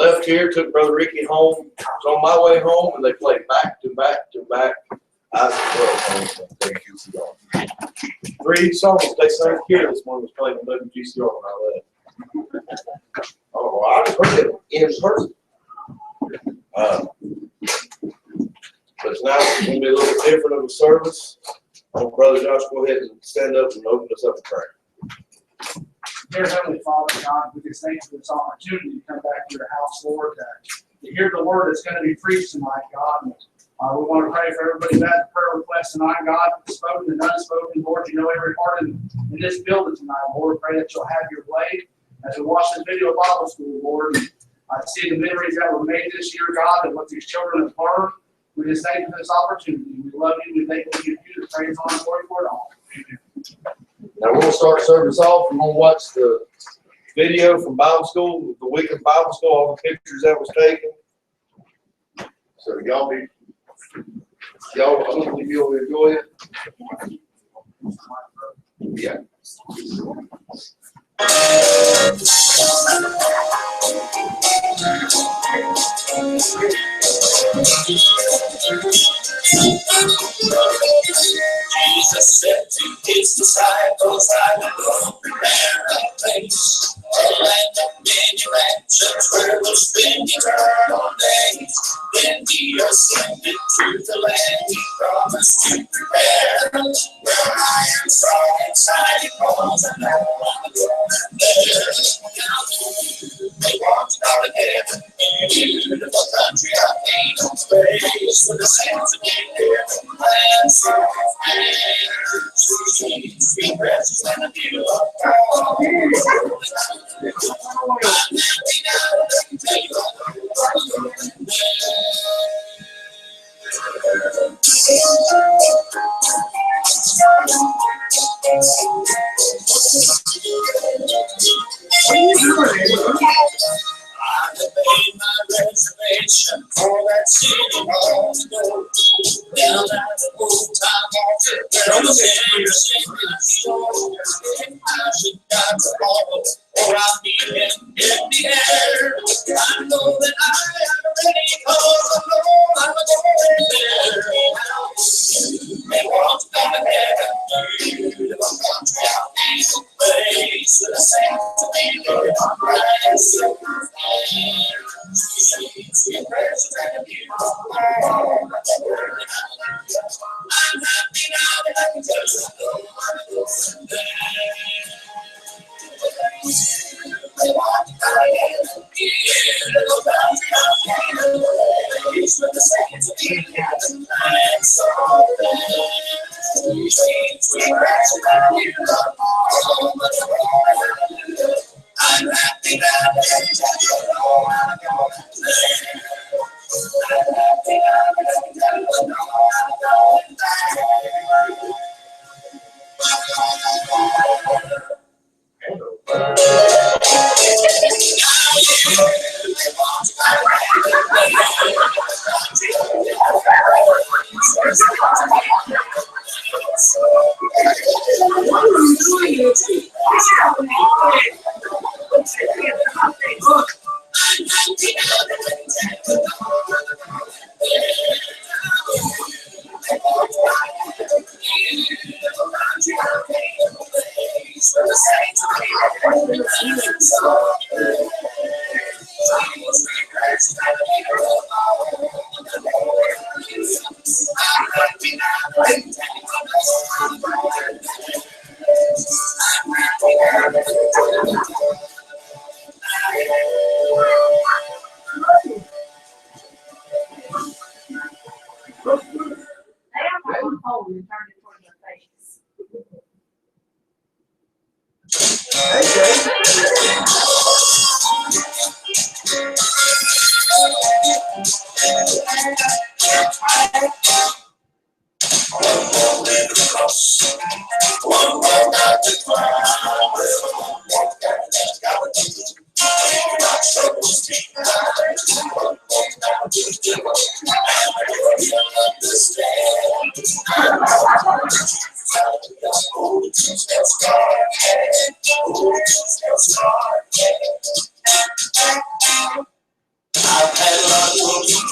left here, took Brother Ricky home. I was on my way home, and they played back to back to back. I was WGCR. 3 songs they sang here this morning was playing on WGCR when I left. Oh, well, I just heard it in person. But now it's going to be a little bit different of a service. Brother Josh, go ahead and stand up and open us up in prayer. Dear Heavenly Father, God, we just thank you for this opportunity to come back to your house, Lord, to hear the word that's going to be preached tonight, God. And, we want to pray for everybody that prayer request tonight, God, spoken and unspoken. Lord, you know every heart in this building tonight. Lord, pray that you'll have your way as we watch this video of Bible school, Lord. I see the memories that were made this year, God, and what these children have learned. We just thank you for this opportunity. We love you. We thank you for the praise, honor, and glory for it all. Amen. Now we'll start service off. We're going to watch the video from Bible school, the week of Bible school, all the pictures that was taken. So hopefully you'll enjoy it. Yeah. Jesus said to his disciples, I will prepare a place, a land of many mansions where we'll spend eternal days. Then he ascended to the land he promised to prepare, where I am strong inside he calls and no one there. They walked out of heaven, beautiful country of angel space, with the sands of living lands of air. Sweet branches and a view of God. I have made my reservation for that city hall to go. Down at the old time altar, where the saints sing the soul. I should die tomorrow, or I'll be in the air. I know that I am ready, cause I know I'm going there. They walked down heaven, beautiful country out in the place, with the saints of the grass. Sweet prayers and a beautiful world. I'm happy now that I can tell you I'm going there. They walked out in beautiful country out in the place, with the saints of the land so there. Sweet prayers and a beautiful world. I'm happy now that I can tell you I'm going there. I'm happy now that I can tell you I'm going there.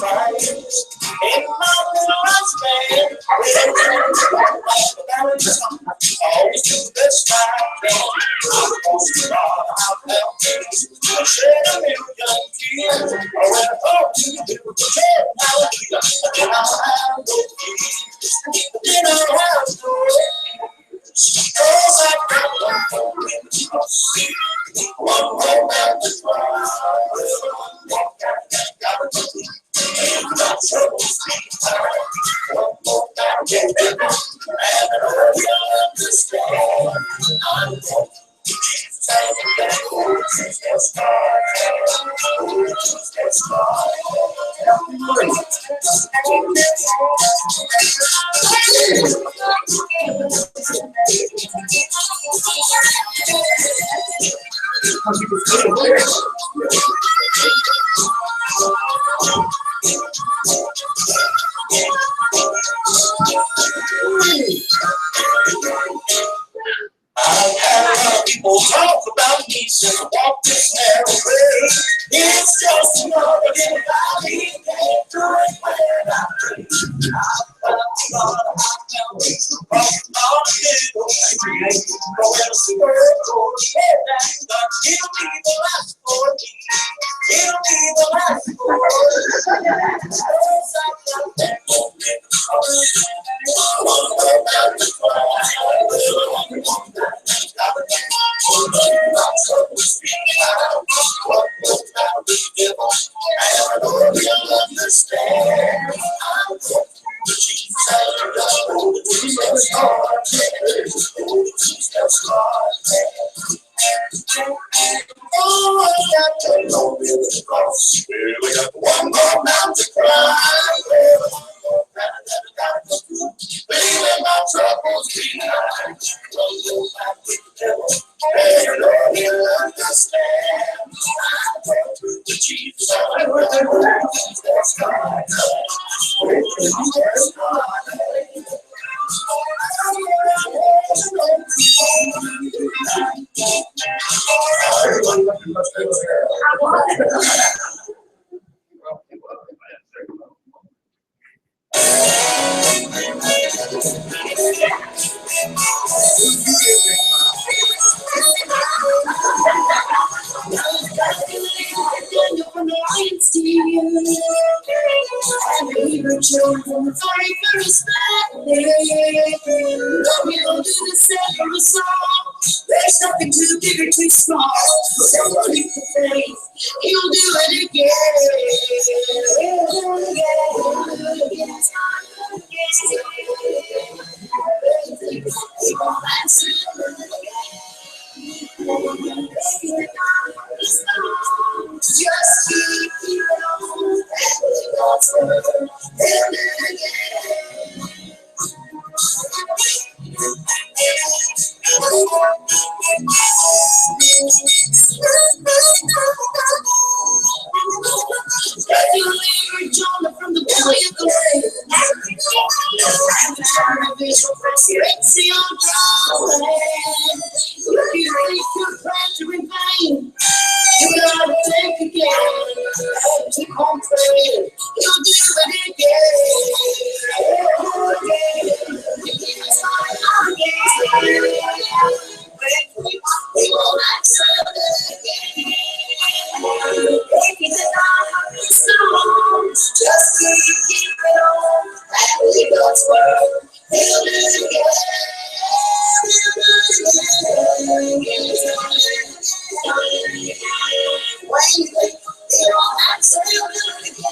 Christ. In my little lifespan, always do the best I can. Most of all, I've helped. I shed a million tears. When I thought you do the same, then I'll have no peace. Then I'll have no rest. 'Cause I've got one more in the cross. One more down the cross. One more down the cross. My troubles one more down the cross. And I will understand. I'm going to Jesus. That's God. That's God. I've had a lot of people talk about me since I walked this narrow way. It's just another little valley, can't do it when I pray. I've got a lot of hot mountains, crossing all the hills. But when a squirrel goes head back, but it'll be the last for me. It'll be the last for me. Cause I've got that moment. We got one more mountain to climb. Baby, my troubles behind. And Lord, he'll understand. I went through the Jesus. That's God. That's God. Children, very, very special. We don't do the same of a song. There's nothing too big or too small. So keep the faith. You'll do it again. Just keep it on. God's word. Jonah from the belly of the whale. Straight on dry land. If you think your plans are in vain, you gotta think again. Keep on praying. You'll do it again. We will not serve it again. Just keep it on, and believe God's word. He'll do it again. When you think you don't have to do it again.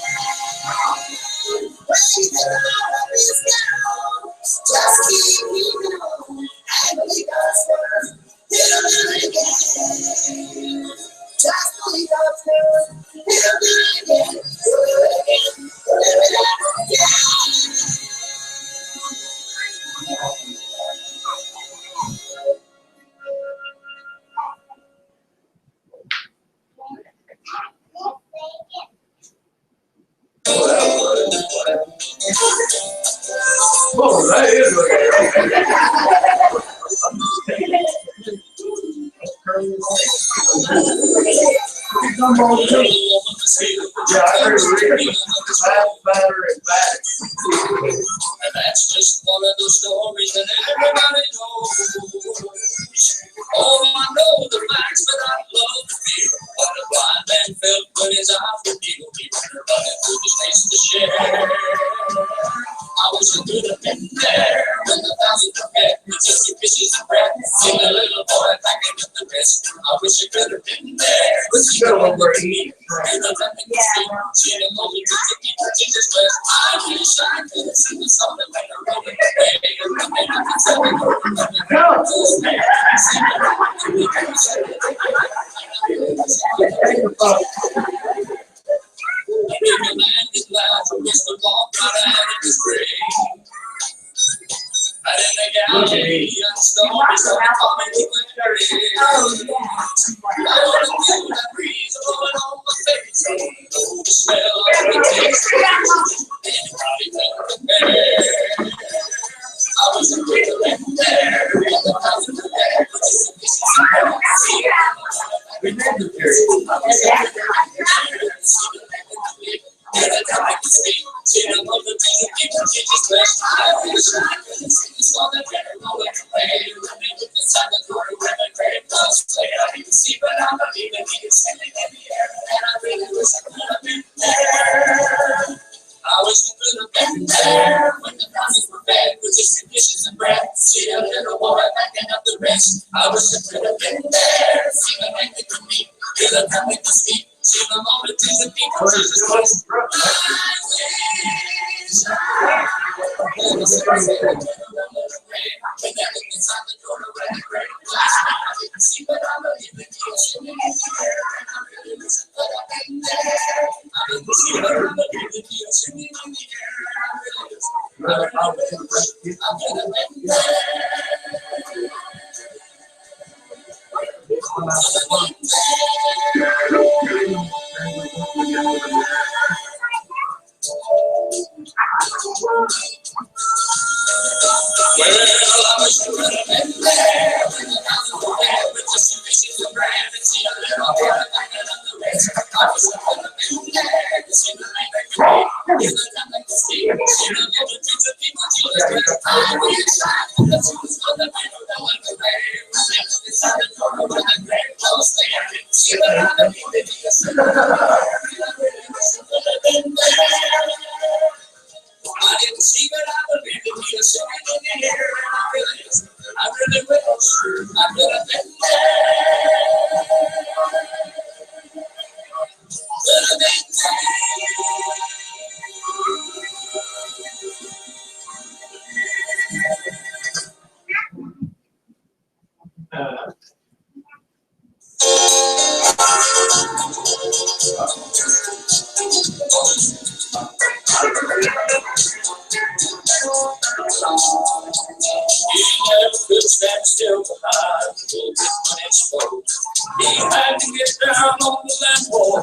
When you get out of this down, just keep it on, and believe God's word. He'll do it again. Just believe God's word. He'll do it again. Do it again. Do it again. Oh, that is gumbo too. Yeah, I agree with batter and batter. And that's just one of those stories that everybody knows. Oh, I know the facts, but I love the feel. What a blind man felt when his eyes were peeled. He was running through the streets to share. I wish I could have been there when the thousands were fed with just a fishes and bread. See the little boy packing up the rest. I wish I could have been there. Let's go over here. She didn't know me to keep her Jesus blessed. I wish I could have seen the sun that made her rolling away. And in the gallery, and stories of coming to a journey. I want to feel that breeze blowing on my face. Oh, the smell of the taste. Anybody can compare. I was a great man there. I wish we could have been there when the houses were fed with just dishes and bread. See a little boy packing up the rest. I wish I could have been there. See the man that could meet, feel the coming to speak. See the multitudes of people. I didn't see, but I believe that he was sitting in the air, and I really wish I could have been there. Could have been He never could stand still behind the building when it spoke. He had to get down on the landwall.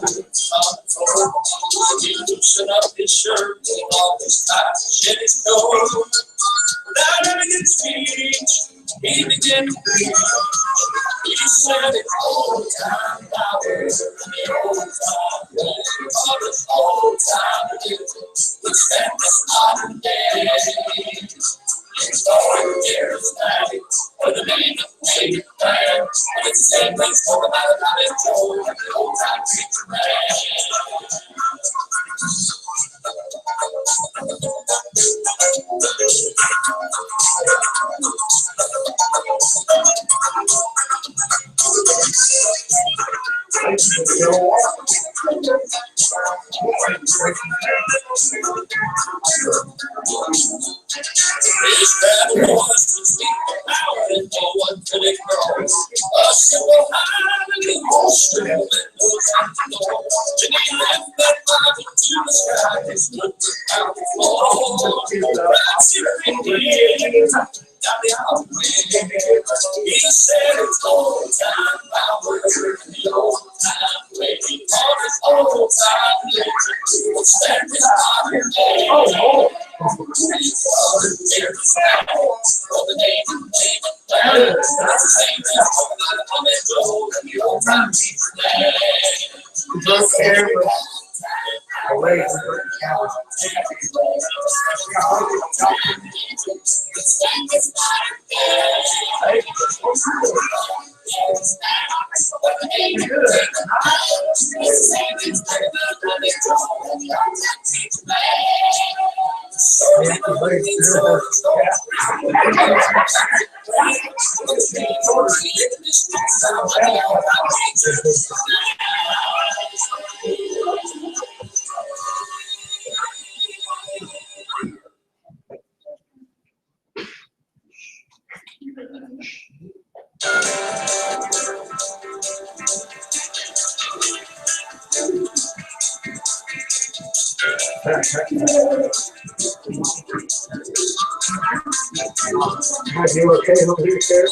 He loosened up his shirt and off his tie, shed his coat. Without having a speech, he began to preach. He said it's old time powers and the old time way. All this old time religion would stand this modern day. It's going years back for the name of David Man. And it's the same place for about a time Joe and the old time preacher man. His battle was to speak the power and no one could ignore. A simple hallelujah straight and goes out the door. And he left that Bible to the sky. His looked out the floor. That's it, down the alleyway. He said it's old time power and the old time way. All this old time living will stand this modern day. There's for the name of David Land. That's the same thing for the old and the old time people land. Most careful. Away from the couch. You okay over here, sir?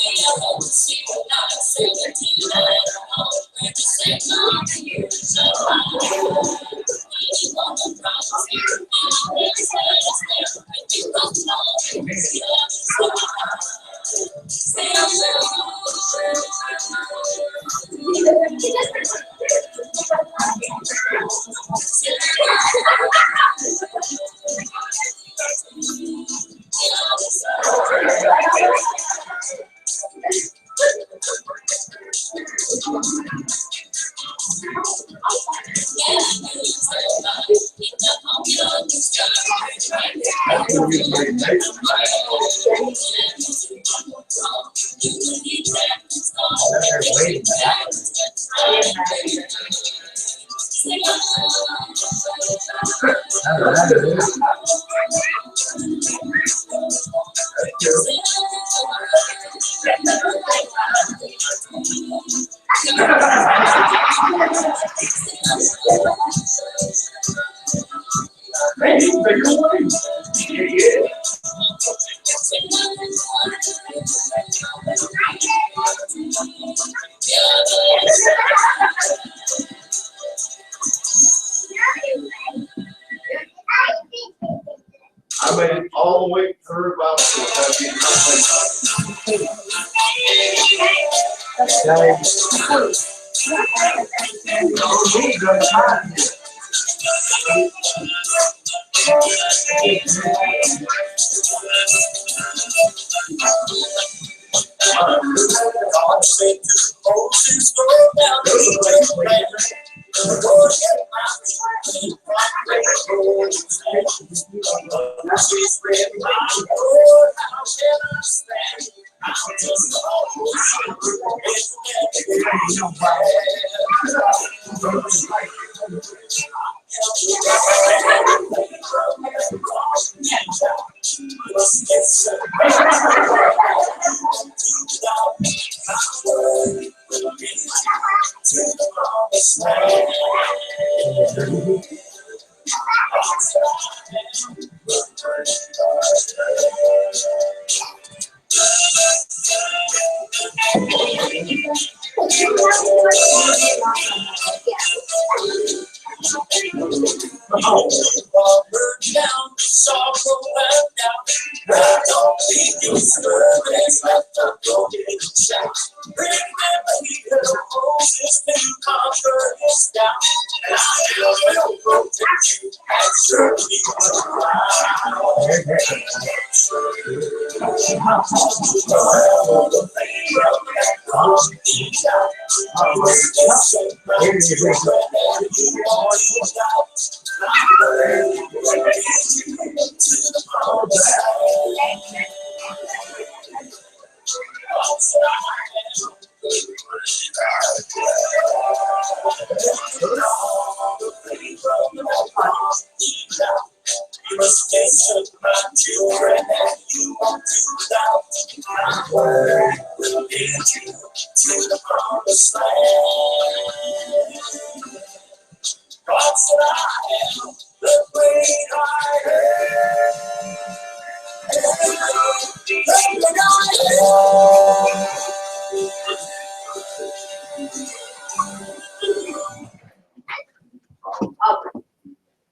I made it all the way through about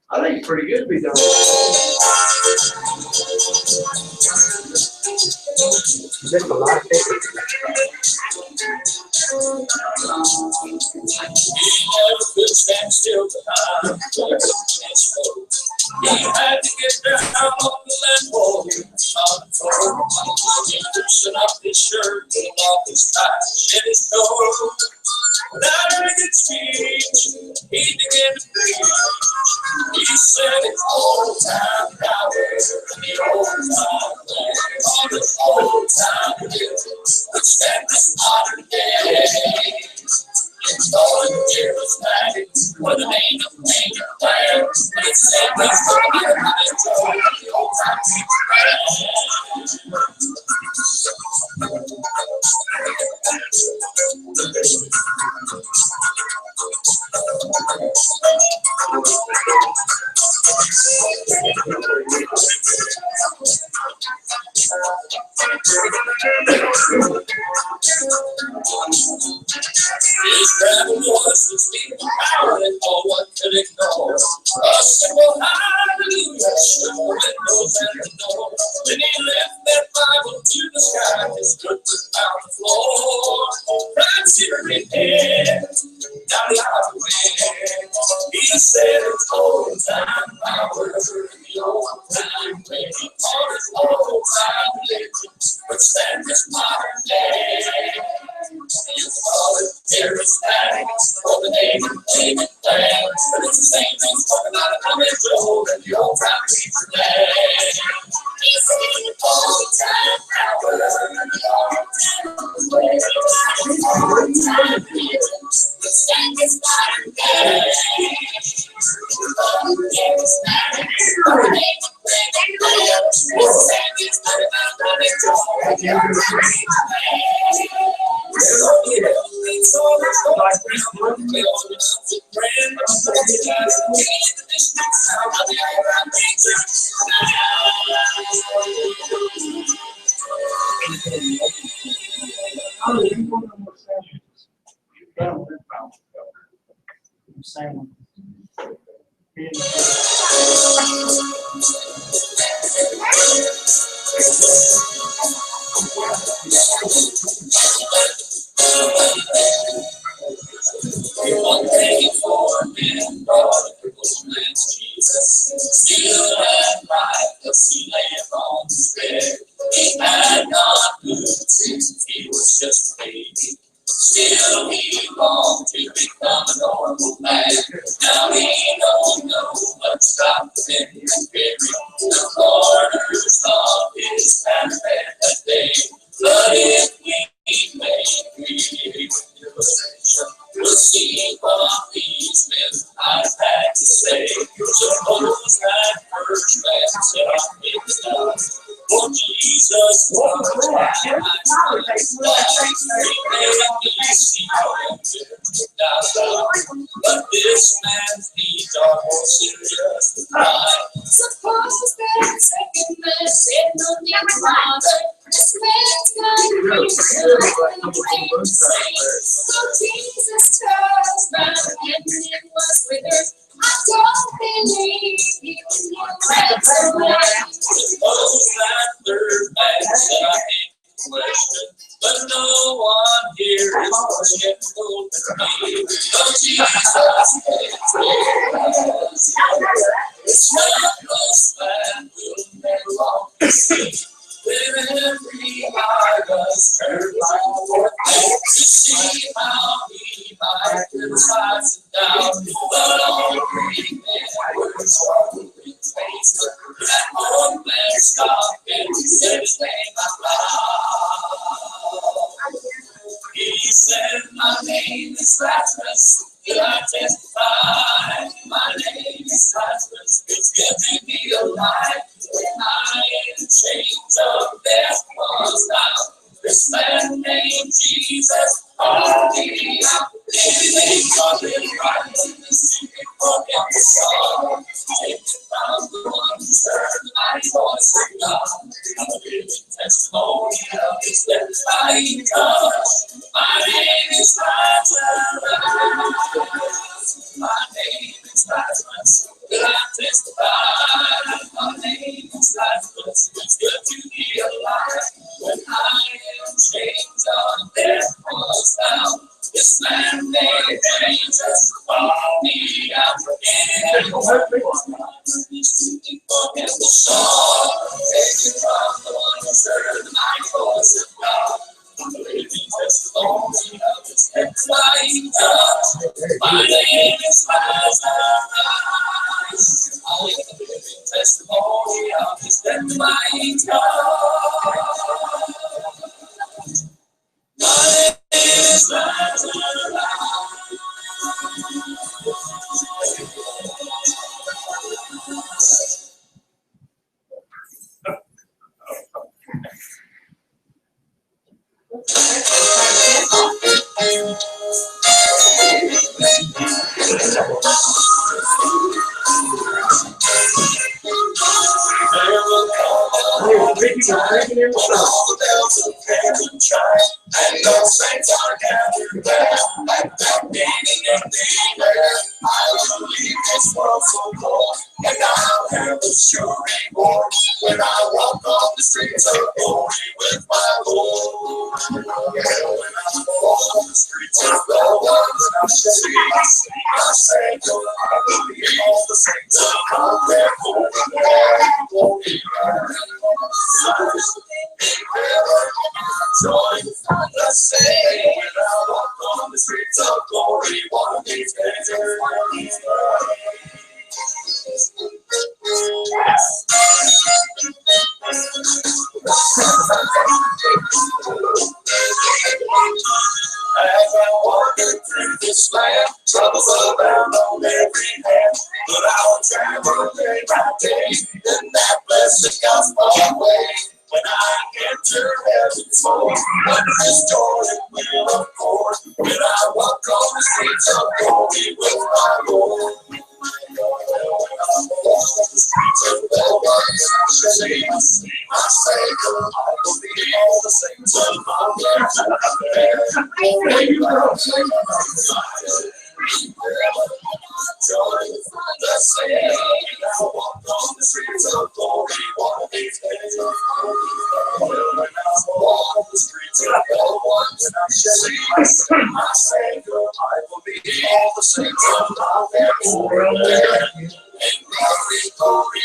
I think it's pretty good to be done. There's a lot of things. still behind. He had to get down on the land wall. On the floor, he loosened up his shirt, pulled off his tie, shed his coat. Without a good speech, he began to preach. He said it's old time power, the old time land, all the old time hills, which stand this modern day. It's all charismatic for the name of major plan. But it's said it's the old time his travel was to speak the power and no one could ignore. A simple hallelujah shook the windows and the door. Then he left that Bible to the sky, his foot was on the floor. Right here in head, down the highway. He said it's old time power, the old time way. All this old time religion, which stands this modern day. You call it charismatic, or the name of David plan. But it's the same thing talking about a coming road and the old time people today. He's saying old time power and the old time way. Old time religion, which stands this modern day. Charismatic, or the name of David plan. It's the same thing talking about a coming road and the old time people. One day for men, God, man's Jesus, still had life, but he lay on his bed. He had not moved since he was just a baby. Still he longed to become a normal man. Now he don't know what's got him in his buried. The corners of his path that day. But if we may create illustration, we'll see what these men I've had to say. Suppose that first man said I'm in the dark. For Jesus was my life. But this man's needs are more serious than mine. Suppose that second man said no need to bother. This man's got me so Jesus turns round and it was with her. I don't believe you can Suppose that third man said I hate question, but no one here is more skeptical than me. Oh, Jesus, it's not close man will never long see. When every eye was turned forth to see how he might criticize it down, but all three men were sorrowful in face. That one man stopped and said his name out loud. He said, my name is Lazarus. Will I testify? My name is Lazarus. It's good to be alive. When I in chains of death was down, this man named Jesus called me out. Anything of it right in the secret book of the song. Take it from the one who heard my voice of God. I'm a living testimony of his death I come. My name is Lazarus. My name is Lazarus. Will I testify? My name is Lazarus. It's good to be alive. When I am chains of death was bound, This land may change us, follow me out in and the song, taken from the one who heard the mighty voice of God. The living testimony of His sanctifying God. My name is Lazarus. I am the living testimony of His sanctifying God. My name is Lazarus. All the bells of heaven chime, and the saints are gathered there, and they're meeting in the air. I believe this world so cold, and I'll have a sure reward when I walk on the streets of glory with my Lord. When I walk on the streets of glory, when I see my Savior, I believe all the saints are out there for me. Joy, let's sing when I walk on the streets of glory one of these days. As I wander through this land, troubles abound on every hand, but I'll travel day by day in that blessed gospel way. When I enter heaven's fold, wondrous joy will accord. When I walk on the streets of glory with my Lord. When I walk on the streets of glory, I see my Savior. I believe all the saints of my life. Joy, let's sing. When I walk on the streets of glory one of these days. When I walk on the streets of glory, when I see my Savior, I will be all the saints of my Lord. And glory, glory,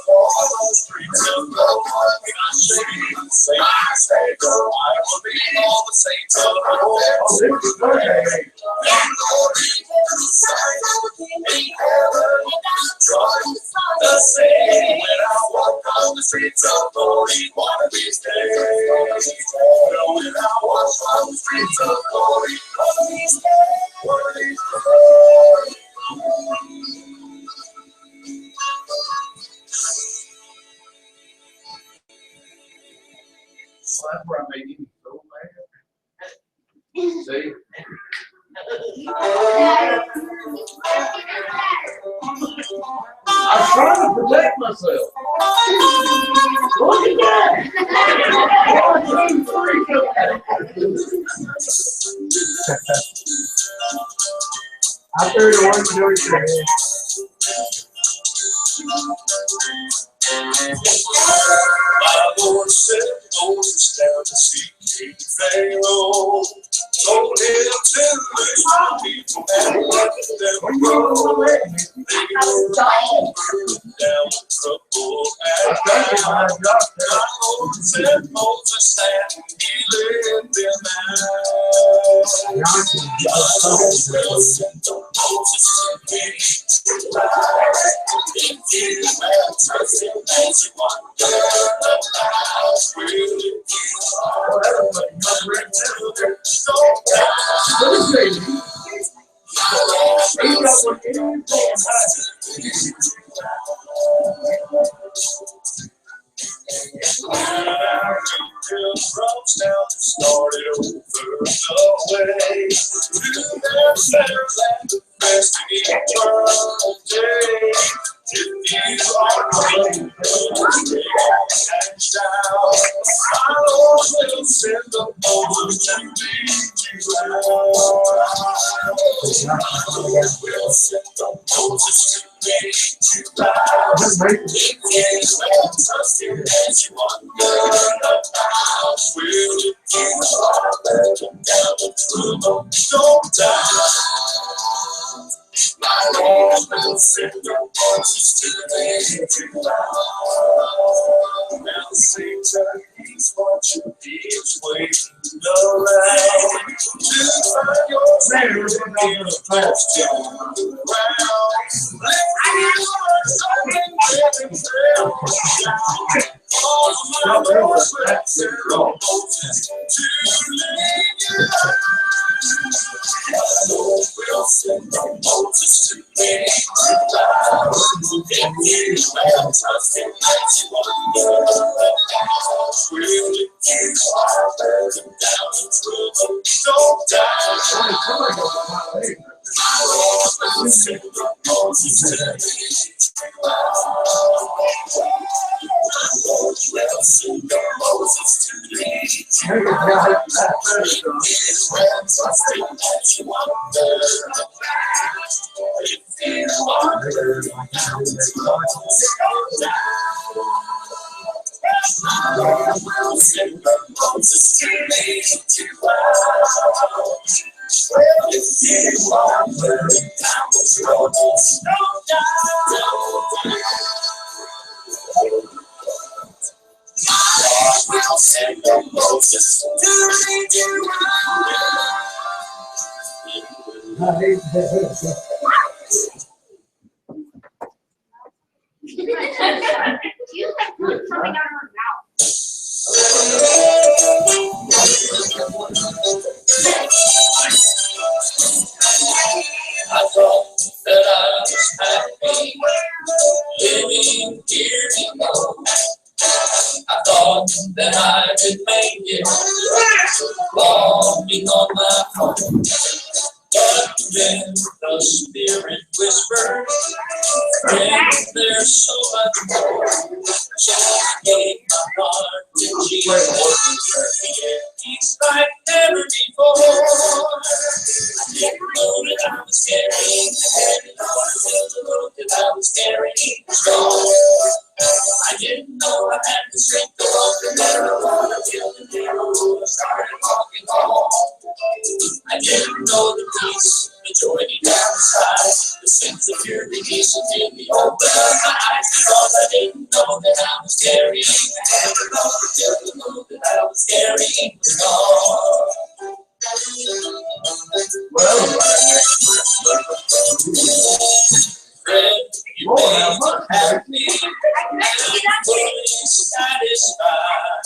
on the streets of glory, when I see my Savior, I will be all the saints of my Lord. And glory, in heaven, joy, the same when I walk on the streets of glory one of these days. When I walk on the streets of glory one of these days, one of these days. So that's where I made him so mad. See? I'm trying to protect myself. Look at that! 1, 2, 3. I threw the 1, 2, 3. My Lord sent Moses down to seek King Pharaoh. Told him to loose my people and let them go. They were all burdened down with trouble and pain. My Lord sent Moses and he led them out. God will send Moses to me to rise. If you will trust him as you wonder about, will you now to start it over the way to that better land of rest in eternal day. If you are willing to and shout, my Lord will send the Moses to lead you out. My Lord will send the Moses to ready to ride. It is well trusted as you wonder about. Will it keep our burden down the trouble? Don't doubt. My Lord will send your voices to the ground. Now Satan, he's watching, he's waiting around to find your fears in the past down the ground. Let me learn something very well. All my Lord's left their Moses to lead you out. My Lord will send your Moses to lead you out. If you will trust him, let you wonder about. Will it keep our burden down the trouble? Don't die. My Lord will send your Moses to lead you out. My Lord will send your Moses to lead you out. If you will trust him, let you wonder about. If you are burdened down the trouble, don't die. My Lord will send your Moses to lead you out. Well, if you are burdened down the trouble, don't die. My Lord will send your Moses to lead you out. I thought that I was happy living here alone. I thought that I could make it walking on my own. But then the Spirit whispered, friend, there's so much more. So I gave my heart to Jesus, peace like never before. I didn't know that I was carrying the heavy load, the load that I was carrying was gone. I didn't know I had the strength to walk the narrow road until the narrow road I started walking home. I didn't know the peace, the joy deep down inside, the sense of pure release until we opened up my eyes. Because I didn't know that I was carrying the heavy load until the load that I was carrying was gone. Friend, you may not have me, and I'm fully satisfied.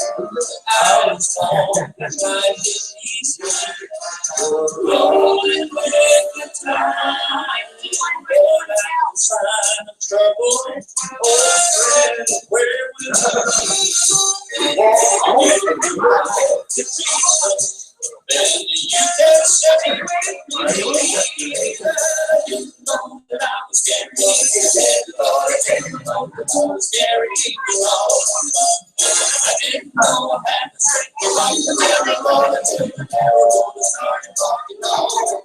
I was born to find it easy, rolling with the tide. But at the sign of trouble, oh friend, where will you be? Then you can say, I didn't know that I was carrying the Lord, I didn't know that I was carrying the Lord. I didn't know I had the strength to walk the narrow road until the narrow road started walking on.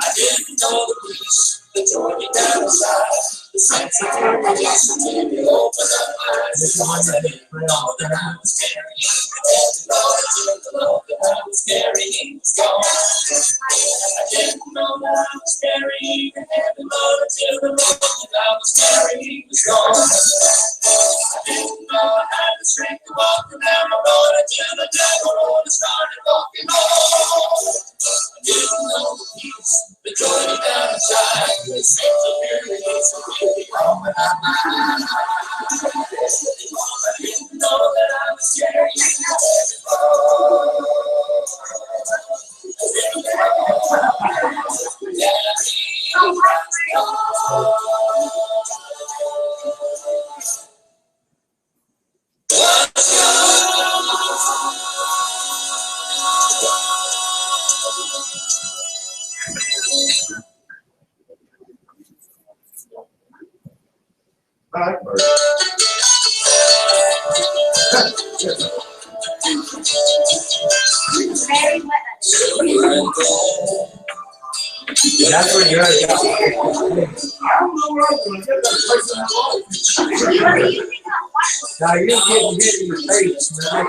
I didn't know the peace, the joy deep down inside, the sense of release until you open up my eyes. Because I didn't know that I was carrying the Lord until the Lord that I was carrying was gone. I didn't know that I was carrying the heavy load until the load that I was carrying was gone. I didn't know I had the strength to walk the narrow road until the narrow road started walking on. I didn't know the peace, the joy deep down inside, the sense of pure release until we opened up my eyes. I didn't know that I was carrying the heavy load. That's where you're at. I don't know where I'm gonna get that place in the wall. Now you're getting hit in the face, man.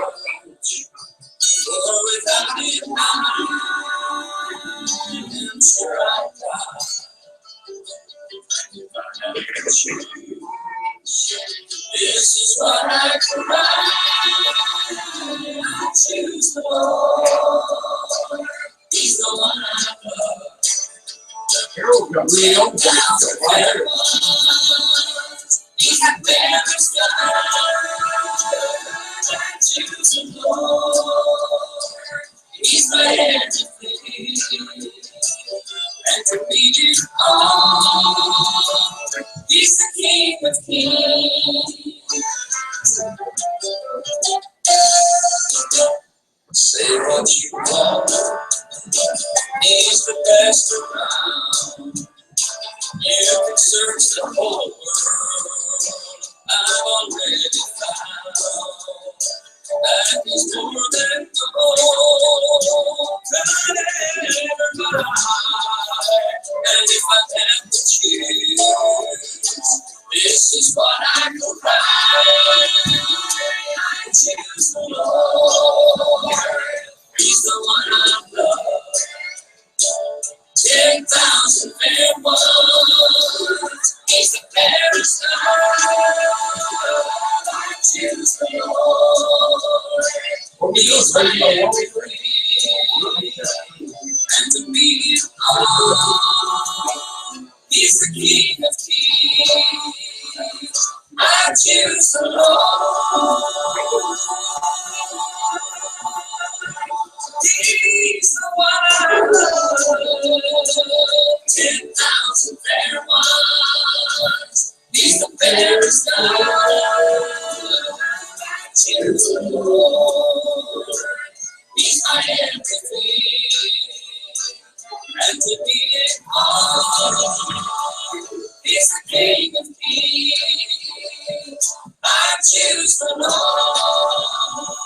This is what I cry. I choose the Lord. He's the one I love. Harold got really old. He's the fairest God. I choose the Lord. He's my everything. And to me is all. He's the King of Kings. Say what you want. He's the best around. You can search the whole world. I've already found that he's more than gold that ever mine. And if I have to choose, this is what I cry. I choose the Lord. He's the one I love. 10,000 fair ones. He's the fairest of. I choose the Lord. He's my everything. And to me, he's the King of Kings. I choose the Lord. He's the one I love. 10,000 fair ones. He's the fairest of. I choose the Lord. He's my everything. And to be in all, he's the King of Kings. I choose the Lord.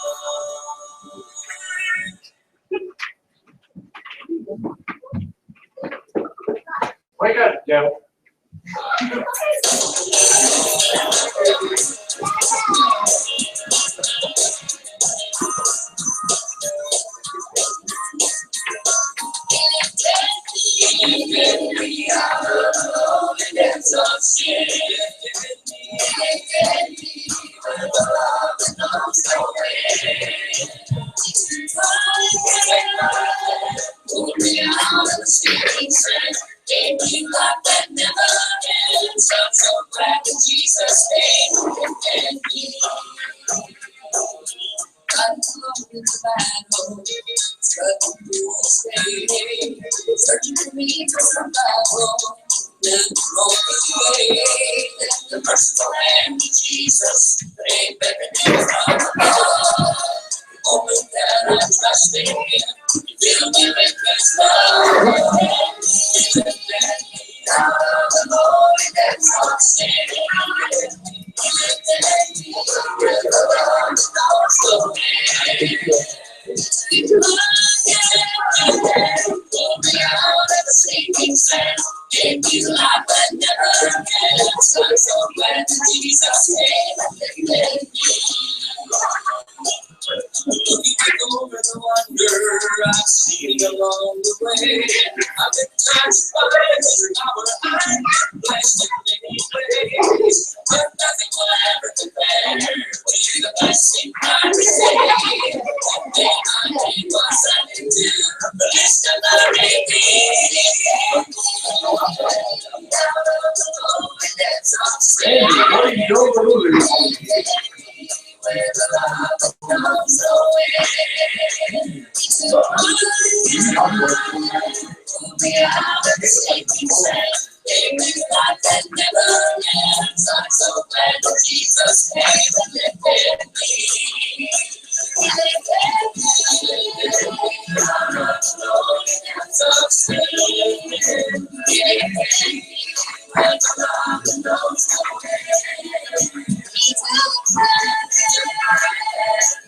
Wake up, Joe. Me out of loneliness of sin. Where the love knows no end. Pull me out of the sinking sand. Gave me love that never ends. I'm so glad that Jesus came and me. I'm alone in the battle, struggling through the state, searching for me for survival. Then on the way, the merciful hand of Jesus, they beckoning from above. The moment that I trust in Him, He filled me with His love. He lifted me out of the loneliness of sin. He lifted me with the love that knows no end. He took my hand, pulled me out of the sinking sand, gave me life that never ends. I'm so glad that Jesus came and lifted me. Looking back over the wonder I've seen along the way, I've been touched by every hour I'm blessed in many ways, but nothing will ever compare to the blessing I received. One day my name was added to the list of the redeemed. Out of the loneliness of sin, What are you doing? where the love comes no end. Pull me out of the sinking sand, gave me life that never ends. I'm so glad that Jesus came and lifted me. He lifted me out of the loneliness of sin. He lifted me where the love knows no end.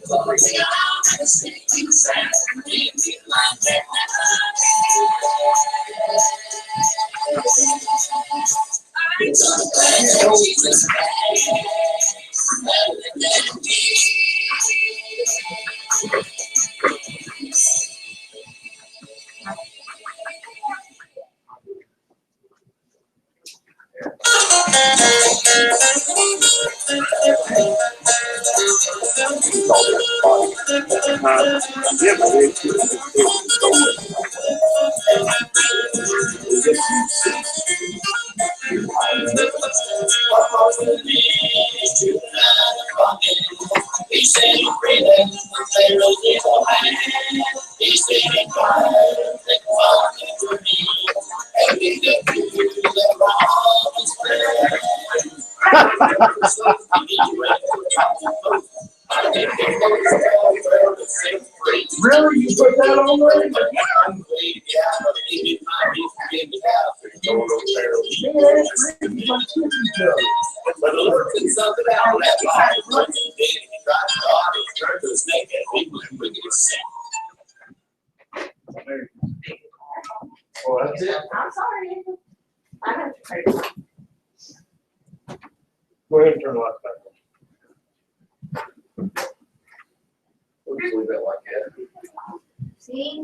Pull me out of the sinking sand, gave me life that never ends. He said, breathing, they wrote it on my hand. He said, crying, they calling for me. And we get to the wrong Really? You put that on there? Oh, that's it? I'm sorry. I have to pray. Go ahead and turn the lights back on. We'll just leave that like that. See?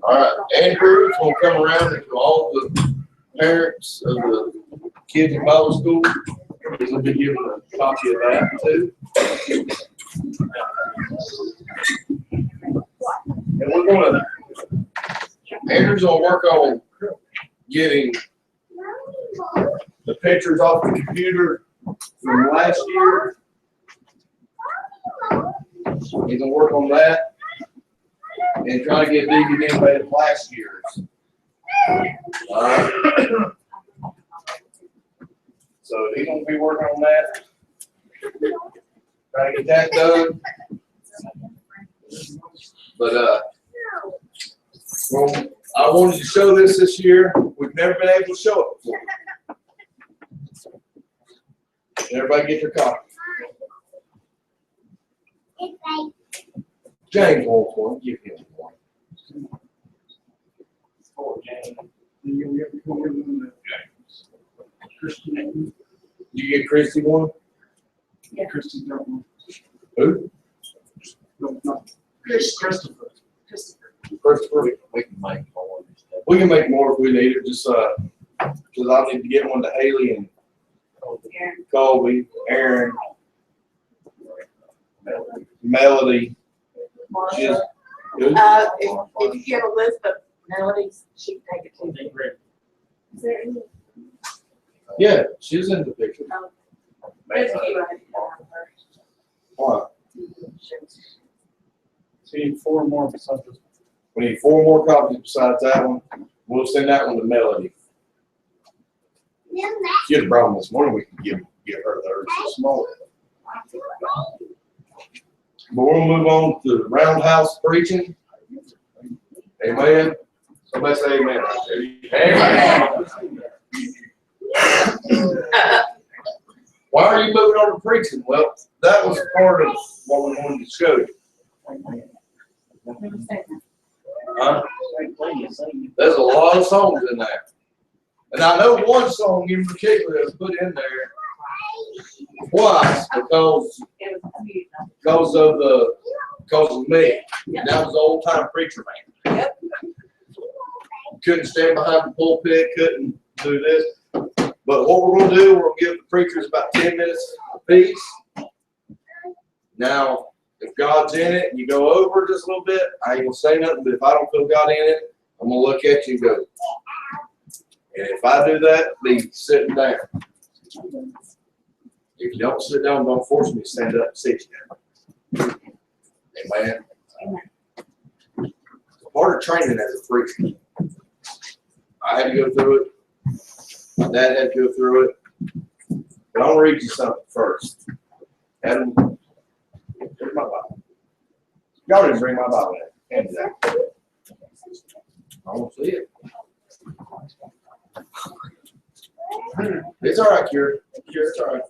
All right, Andrew's gonna come around and to all the parents of the kids in Bible school. He's gonna be giving a copy of that too. And we're gonna, Andrew's gonna work on getting the pictures off the computer from last year. He's gonna work on that and try to get DVD made of last year's. So he's gonna be working on that. Trying to get that done. But well, I wanted to show this year. We've never been able to show it before. Everybody get their copy. James wants one. Give him one. You get Christy one? Yeah, Christy, don't want. Who? No. Christopher. Christopher. We can make more. We can make more if we need it. Just because I need to get one to Haley and Colby, Aaron, Melody. She's good. If you get a list of melodies, she can take it to me. Is there any? Yeah, she's in the picture. There's a few I had to go on first. Why? So you need 4 more besides this. We need 4 more copies besides that one. We'll send that one to Melody. She had a problem this morning. We can give her theirs. It's small. But we'll move on to the Roundhouse preaching. Amen. Somebody say amen. Amen. Why are you moving on to preaching? Well, that was part of what we wanted to show you. Huh? There's a lot of songs in there. And I know one song in particular that was put in there twice because of me. And that was the old time preacher man. Yep. Couldn't stand behind the pulpit, couldn't do this. But what we're gonna do, we're gonna give the preachers about 10 minutes apiece. Now, if God's in it and you go over just a little bit, I ain't gonna say nothing, but if I don't feel God in it, I'm gonna look at you and go. And if I do that, be sitting down. If you don't sit down, don't force me to stand up and sit you down. Amen. Part of training as a preacher. I had to go through it. My dad had to go through it. But I'll read you something first. Adam, here's my Bible. Y'all didn't bring my Bible in. Hand it out. I won't see it. It's all right, Kira. Kira, it's all right.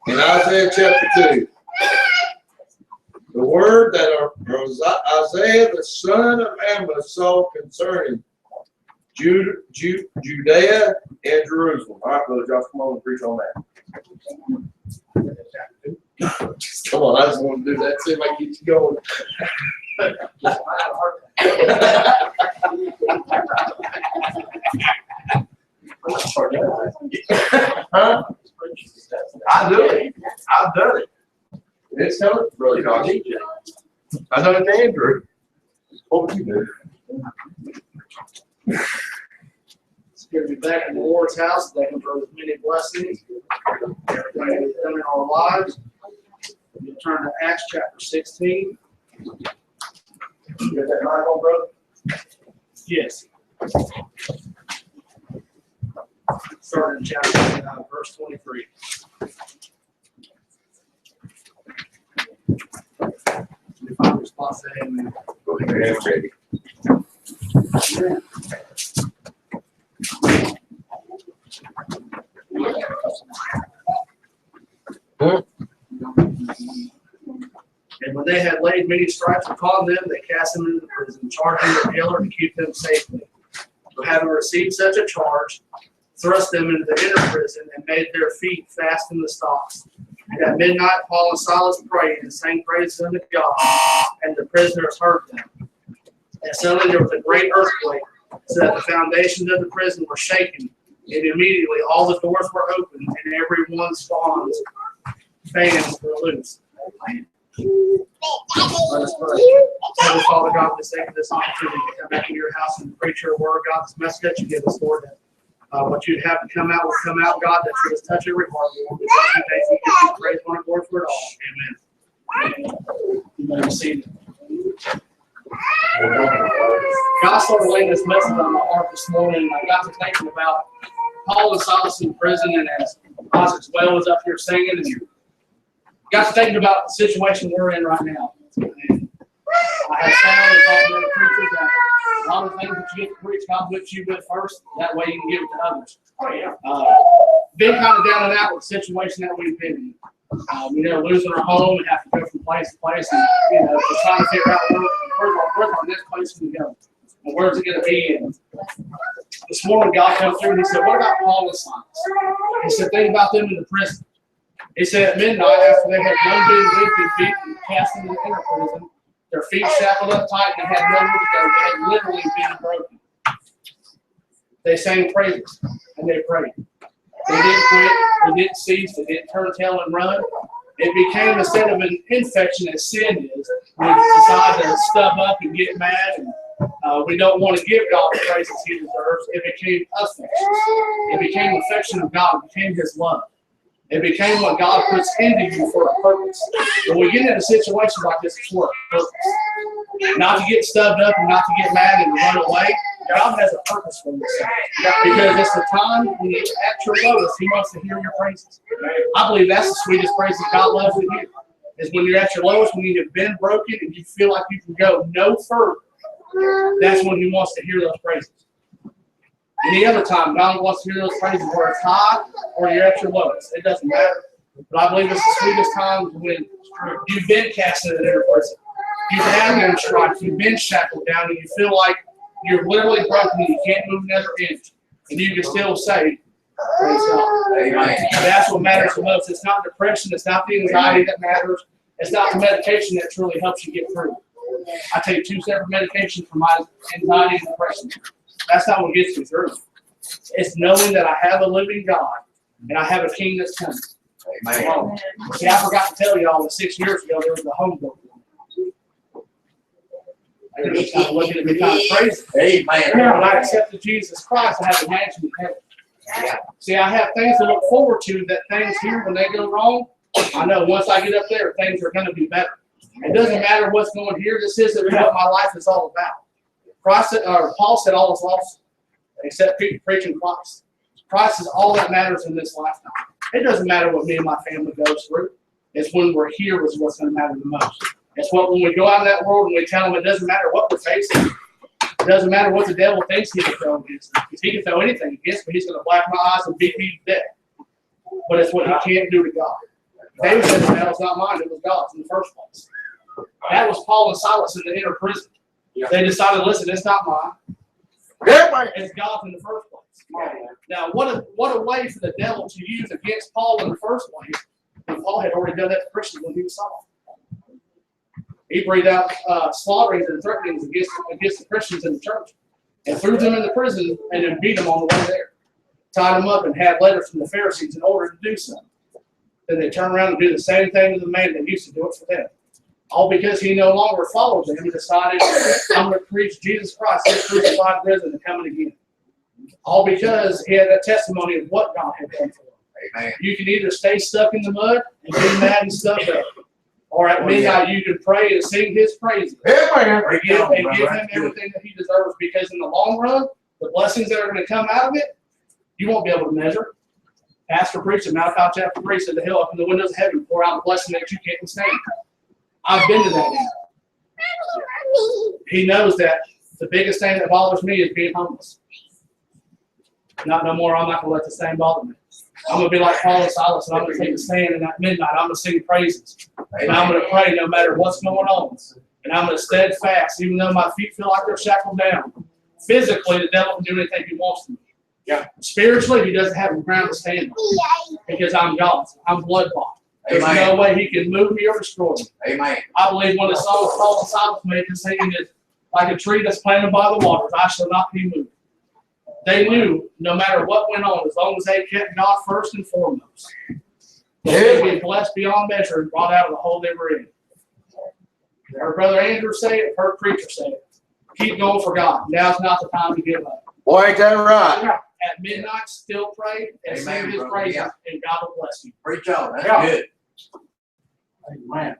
In Isaiah chapter 2, the word that Isaiah the son of Amos saw concerning Judea and Jerusalem. All right, Brother Josh, come on and preach on that. Come on, I just want to do that. See if I can get you going. y'all DJ. I know it's Andrew. What would you do? It's good to be back in the Lord's house. Thank Him for His many blessings. Everything He's done in our lives. You turn to Acts chapter 16. You got that mic on, brother? Yes. Starting in chapter verse 23. We find a response to Amen. Go ahead, baby. And when they had laid many stripes upon them, they cast them into the prison, charging the jailer to keep them safely. But having received such a charge, thrust them into the inner prison, and made their feet fast in the stocks. And at midnight Paul and Silas prayed and sang praises unto God, and the prisoners heard them. And suddenly there was a great earthquake, so that the foundations of the prison were shaken, and immediately all the doors were opened, and every one's bands were loose. Let us pray. Heavenly Father God, we thank you for this opportunity to come back into your house and preach your word, God, this message that you give us, Lord. What you'd have to come out will come out, God, that you just touch every heart, Lord. We thank you, give you praise, one and glory for it all. Amen. You may be seated. God started laying this message on my heart this morning, and I got to thinking about Paul and Silas in prison, and as Isaac Well was up here singing, and got to thinking about the situation we're in right now. And I have found and talked to other preachers that a lot of things that you get to preach, God whips you with first. That way you can give it to others. Oh, yeah. Been kind of down and out with the situation that we've been in. Losing our home and have to go from place to place, and just trying to figure out where's our next place to go, and where's it going to be. And this morning, God came through and He said, "What about Paul and Silas?" He said, "Think about them in the prison." He said, at midnight, after they had done being whipped and beaten, cast into the inner prison, their feet shackled up tight, and they had nowhere to go. They had literally been broken. They sang praises and they prayed. They didn't quit, they didn't cease, they didn't turn tail and run. It became, instead of an infection as sin is, we decide to stub up and get mad, and we don't want to give God the praises He deserves. It became affection. It became affection of God. It became His love. It became what God puts into you for a purpose. When we get into situations like this, it's for a purpose. Not to get stubbed up and not to get mad and run away. God has a purpose for this. Because it's the time when you're at your lowest, He wants to hear your praises. I believe that's the sweetest praises God loves to hear. Is when you're at your lowest, when you have been broken and you feel like you can go no further. That's when He wants to hear those praises. Any other time, God wants to hear those praises where it's high or you're at your lowest. It doesn't matter. But I believe it's the sweetest time when you've been cast into the inner prison. You've had been stripes. You've been shackled down, and you feel like you're literally broken and you can't move another inch. And you can still say, praise God. Amen. That's what matters the most. It's not depression. It's not the anxiety that matters. It's not the medication that truly helps you get through. I take 2 separate medications for my anxiety and depression. That's not what gets me through. It's knowing that I have a living God and I have a King that's coming. Amen. See, I forgot to tell y'all that 6 years ago there was a home built. They were kind of looking at me kind of crazy. Amen. When I accepted Jesus Christ, I have a mansion in heaven. Yeah. See, I have things to look forward to, that things here, when they go wrong, I know once I get up there, things are going to be better. It doesn't matter what's going here. This isn't what my life is all about. Paul said all is lost except preaching Christ. Christ is all that matters in this lifetime. It doesn't matter what me and my family goes through. It's when we're here is what's going to matter the most. It's what when we go out in that world and we tell them it doesn't matter what we're facing. It doesn't matter what the devil thinks he can throw against us. Because he can throw anything against me. He's going to black my eyes and beat me to death. But it's what he can't do to God. David said the battle's not mine, it was God's in the first place. That was Paul and Silas in the inner prison. They decided, listen, it's not mine. It's God's in the first place. Now, what a way for the devil to use against Paul in the first place, when Paul had already done that to Christians when he was Saul. He breathed out slaughterings and threatenings against the Christians in the church and threw them in the prison and then beat them on the way there. Tied them up and had letters from the Pharisees in order to do something. Then they turn around and do the same thing to the man that used to do it for them. All because he no longer followed them and decided, I'm going to preach Jesus Christ, his crucified, risen, and coming again. All because he had a testimony of what God had done for him. Amen. You can either stay stuck in the mud and be mad and stuck up, or at midnight you can pray and sing his praises. Amen. And give him everything that he deserves, because in the long run, the blessings that are going to come out of it, you won't be able to measure. Pastor preached in Malachi chapter 3, said the hill up in the windows of heaven, pour out a blessing that you can't sustain. I've been to that end. He knows that the biggest thing that bothers me is being homeless. Not no more. I'm not going to let the stand bother me. I'm going to be like Paul and Silas, and I'm going to take the stand, and at midnight I'm going to sing praises. And I'm going to pray no matter what's going on. And I'm going to steadfast, even though my feet feel like they're shackled down. Physically, the devil can do anything he wants to me. Yeah. Spiritually, he doesn't have a ground to stand on, because I'm God's. I'm blood-bought. There's no way he can move me or destroy me. Amen. I believe one of the songs Paul and Silas made is singing is, like a tree that's planted by the waters, I shall not be moved. They knew no matter what went on, as long as they kept God first and foremost, they'd be blessed beyond measure and brought out of the hole they were in. Heard Brother Andrew say it, heard preacher say it. Keep going for God. Now's not the time to give up. Boy, ain't that right? At midnight, still pray and Amen, sing his brother. praises, Yeah. and God will bless you. Preach on. That's Yeah. good. Amen.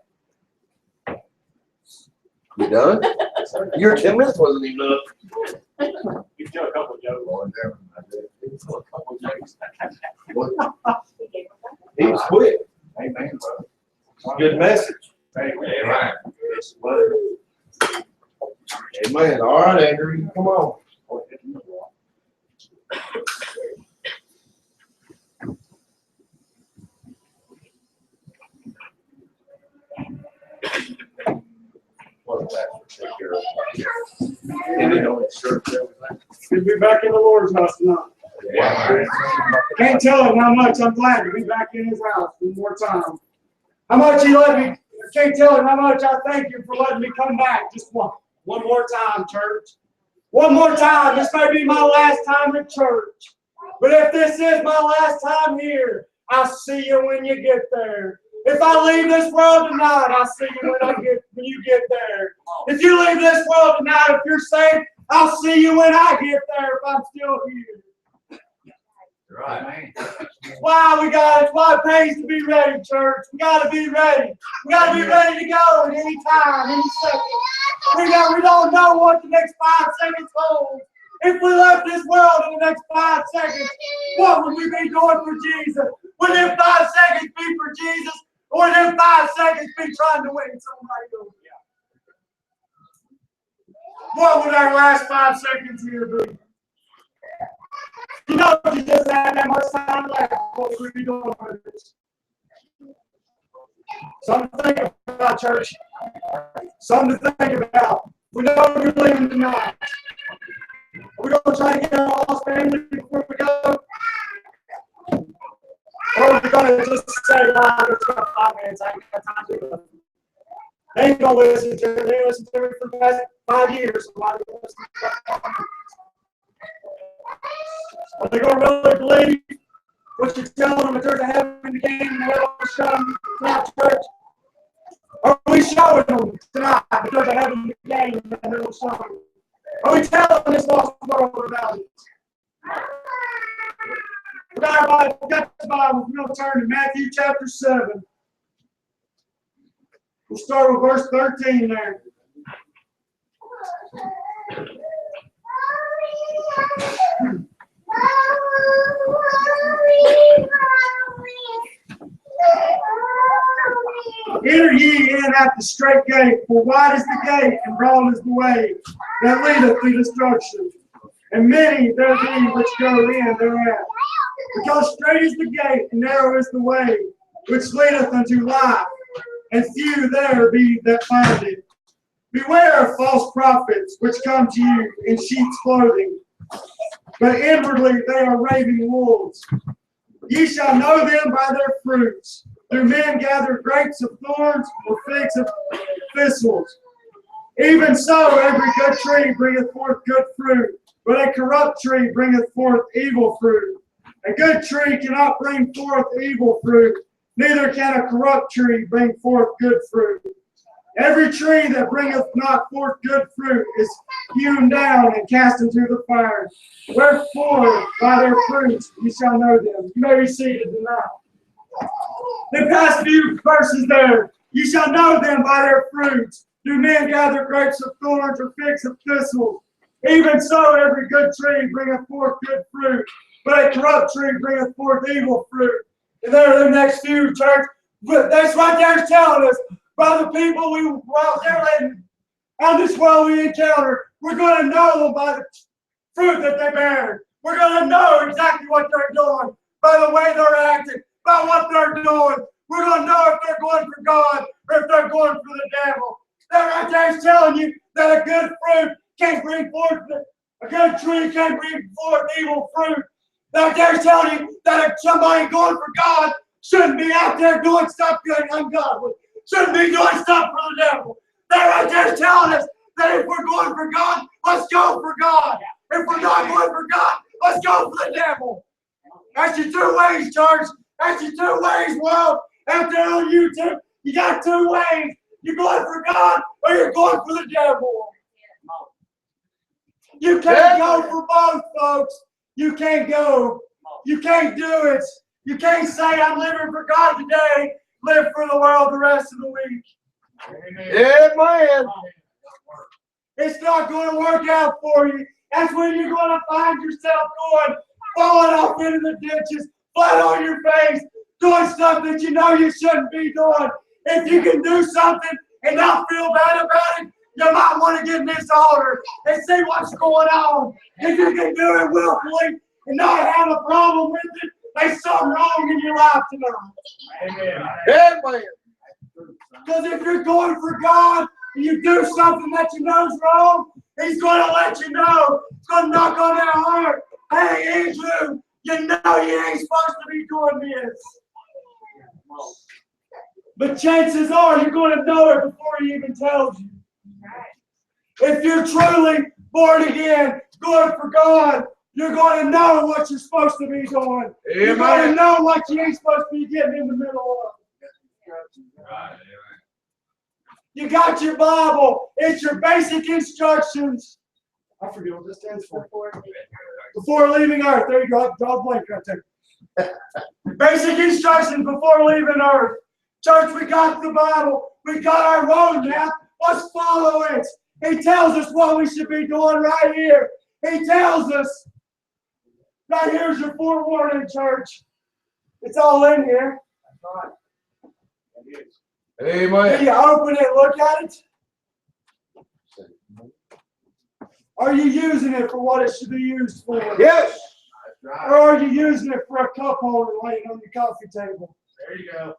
You done? Your 10 minutes wasn't even up. You tell a couple of jokes. He was quick. Amen, brother. Good message. Amen. Amen. All right, Andrew, come on. Good to be back in the Lord's house tonight. I can't tell him how much I'm glad to be back in his house one more time. How much he let me, I can't tell him how much I thank him for letting me come back just one more time, church. One more time. This may be my last time at church. But if this is my last time here, I'll see you when you get there. If I leave this world tonight, I'll see you when you get there. If you leave this world tonight, if you're saved, I'll see you when I get there if I'm still here. Right. It's why it pays to be ready, church. We gotta be ready. We gotta be ready to go at any time, any second. We don't know what the next 5 seconds holds. If we left this world in the next 5 seconds, what would we be doing for Jesus? Would them 5 seconds be for Jesus, or would them 5 seconds be trying to win somebody over? What would our last 5 seconds here be? You know, if you just had that much time left, what would we be doing for this? Something to think about, church. Something to think about. We know you're leaving tonight. Are we going to try to get our lost family before we go? Or are we going to just say, it's got 5 minutes, I ain't got time to do it. They ain't going to listen to me. They listen to me for the past 5 years. Are they going to really believe what you're telling them if they're to heaven in the game and they're going to show them tonight, church? Are we showing them tonight if they're to heaven in the game and they're going to show them? Are we telling this lost world about it? We got the Bible. We're going to turn to Matthew chapter 7. We'll start with verse 13 there. Enter ye in at the straight gate, for wide is the gate, and broad is the way that leadeth to destruction. And many there be which go in thereat. Because straight is the gate, and narrow is the way, which leadeth unto life, and few there be that find it. Beware of false prophets, which come to you in sheep's clothing, but inwardly they are raving wolves. Ye shall know them by their fruits. Do men gather grapes of thorns, or figs of thistles? Even so, every good tree bringeth forth good fruit, but a corrupt tree bringeth forth evil fruit. A good tree cannot bring forth evil fruit, neither can a corrupt tree bring forth good fruit. Every tree that bringeth not forth good fruit is hewn down and cast into the fire. Wherefore, by their fruits you shall know them. You may be seated tonight. The past few verses there. You shall know them by their fruits. Do men gather grapes of thorns or figs of thistles? Even so, every good tree bringeth forth good fruit, but a corrupt tree bringeth forth evil fruit. And there are the next few, church. But that's right there telling us, by the people we out there out this world we encounter, we're going to know them by the fruit that they bear. We're going to know exactly what they're doing by the way they're acting, by what they're doing. We're going to know if they're going for God or if they're going for the devil. That right there is telling you that a good fruit can't bring forth, a good tree can't bring forth evil fruit. That right there is telling you that if somebody going for God shouldn't be out there doing stuff good and ungodly. Shouldn't be doing stuff for the devil. That right there is telling us that if we're going for God, let's go for God. If we're not going for God, let's go for the devil. That's your two ways, church. That's your two ways, world. Out there on YouTube, you got two ways. You're going for God or you're going for the devil. You can't go for both, folks. You can't go. You can't do it. You can't say, I'm living for God today, live for the world the rest of the week. Amen. It's not going to work out for you. That's when you're going to find yourself falling off into the ditches, flat on your face, doing stuff that you know you shouldn't be doing. If you can do something and not feel bad about it, you might want to get in this altar and see what's going on. If you can do it willfully and not have a problem with it, there's something wrong in your life tonight. Amen. Because if you're going for God and you do something that you know is wrong, He's going to let you know. He's going to knock on that heart. Hey, Andrew, you know you ain't supposed to be doing this. But chances are you're going to know it before He even tells you. If you're truly born again, going for God, you're going to know what you're supposed to be doing. Amen. You're going to know what you ain't supposed to be getting in the middle of. You got your Bible. It's your basic instructions. I forget what this stands for. Before leaving Earth. There you go. Draw a blank right there. Basic instructions before leaving Earth. Church, we got the Bible. We got our roadmap. Let's follow it. He tells us what we should be doing right here. He tells us. Right here's your forewarning, church. It's all in here. Amen. Do you open it and look at it? Are you using it for what it should be used for? Yes. Or are you using it for a cup holder laying on your coffee table? There you go.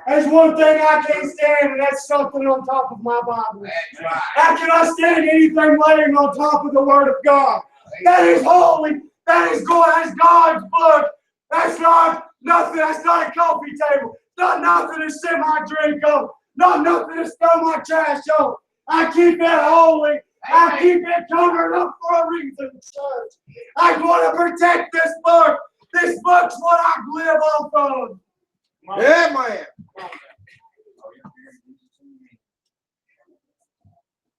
There's one thing I can't stand, and that's something on top of my Bible. That's right. How can I stand anything laying on top of the Word of God? That is holy. That is God. That's God's book. That's not nothing. That's not a coffee table. Not nothing to sip my drink on. Not nothing to throw my trash on. I keep it holy. I keep it covered up for a reason, church. I want to protect this book. This book's what I live off of. Amen.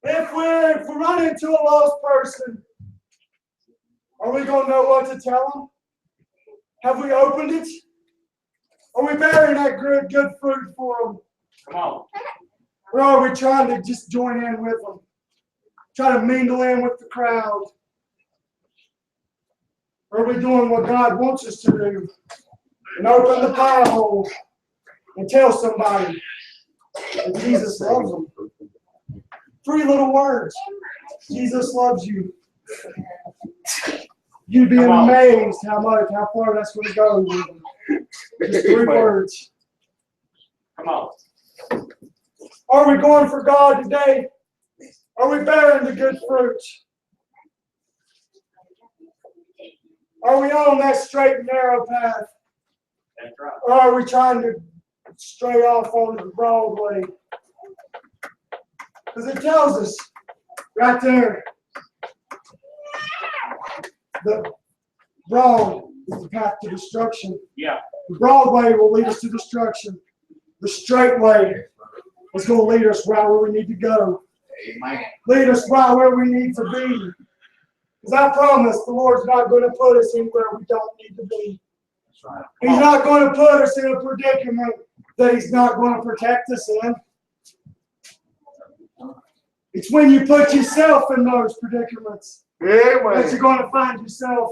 If we run into a lost person, are we going to know what to tell them? Have we opened it? Are we bearing that good fruit for them? Come on. Or are we trying to just join in with them? Try to mingle in with the crowd? Or are we doing what God wants us to do? And open the pie hole and tell somebody that Jesus loves them. 3 little words. Jesus loves you. You'd be amazed how far that's going to go with them. Just 3 words. Come on. Are we going for God today? Are we bearing the good fruit? Are we on that straight and narrow path? That's right. Or are we trying to stray off onto the broad way? Because it tells us right there, the broad is the path to destruction. Yeah. The broad way will lead us to destruction. The straight way is going to lead us right where we need to go. Amen. Lead us right where we need to be. Because I promise the Lord's not going to put us anywhere we don't need to be. That's right. He's not going to put us in a predicament that He's not going to protect us in. It's when you put yourself in those predicaments that you're going to find yourself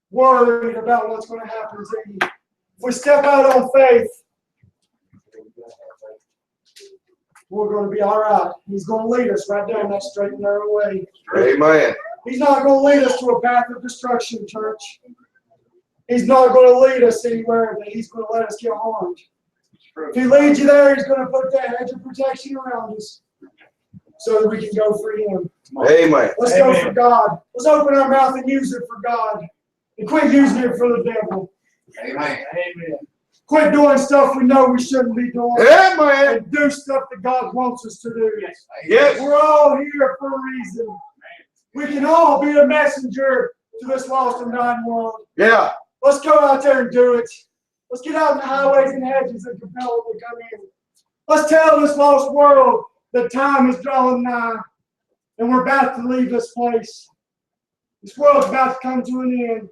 worried about what's going to happen to you. If we step out on faith, we're going to be all right. He's going to lead us right down that straight and narrow way. Amen. He's not going to lead us to a path of destruction, church. He's not going to lead us anywhere that He's going to let us get harmed. If He leads you there, He's going to put that hedge of protection around us so that we can go for Him. Amen. Let's go for God. Let's open our mouth and use it for God. And quit using it for the devil. Amen. Amen. Quit doing stuff we know we shouldn't be doing. Amen. And do stuff that God wants us to do. Yes. Yes. We're all here for a reason. We can all be a messenger to this lost and dying world. Yeah. Let's go out there and do it. Let's get out in the highways and hedges and compel them to come in. Let's tell this lost world that time is drawing nigh and we're about to leave this place. This world's about to come to an end.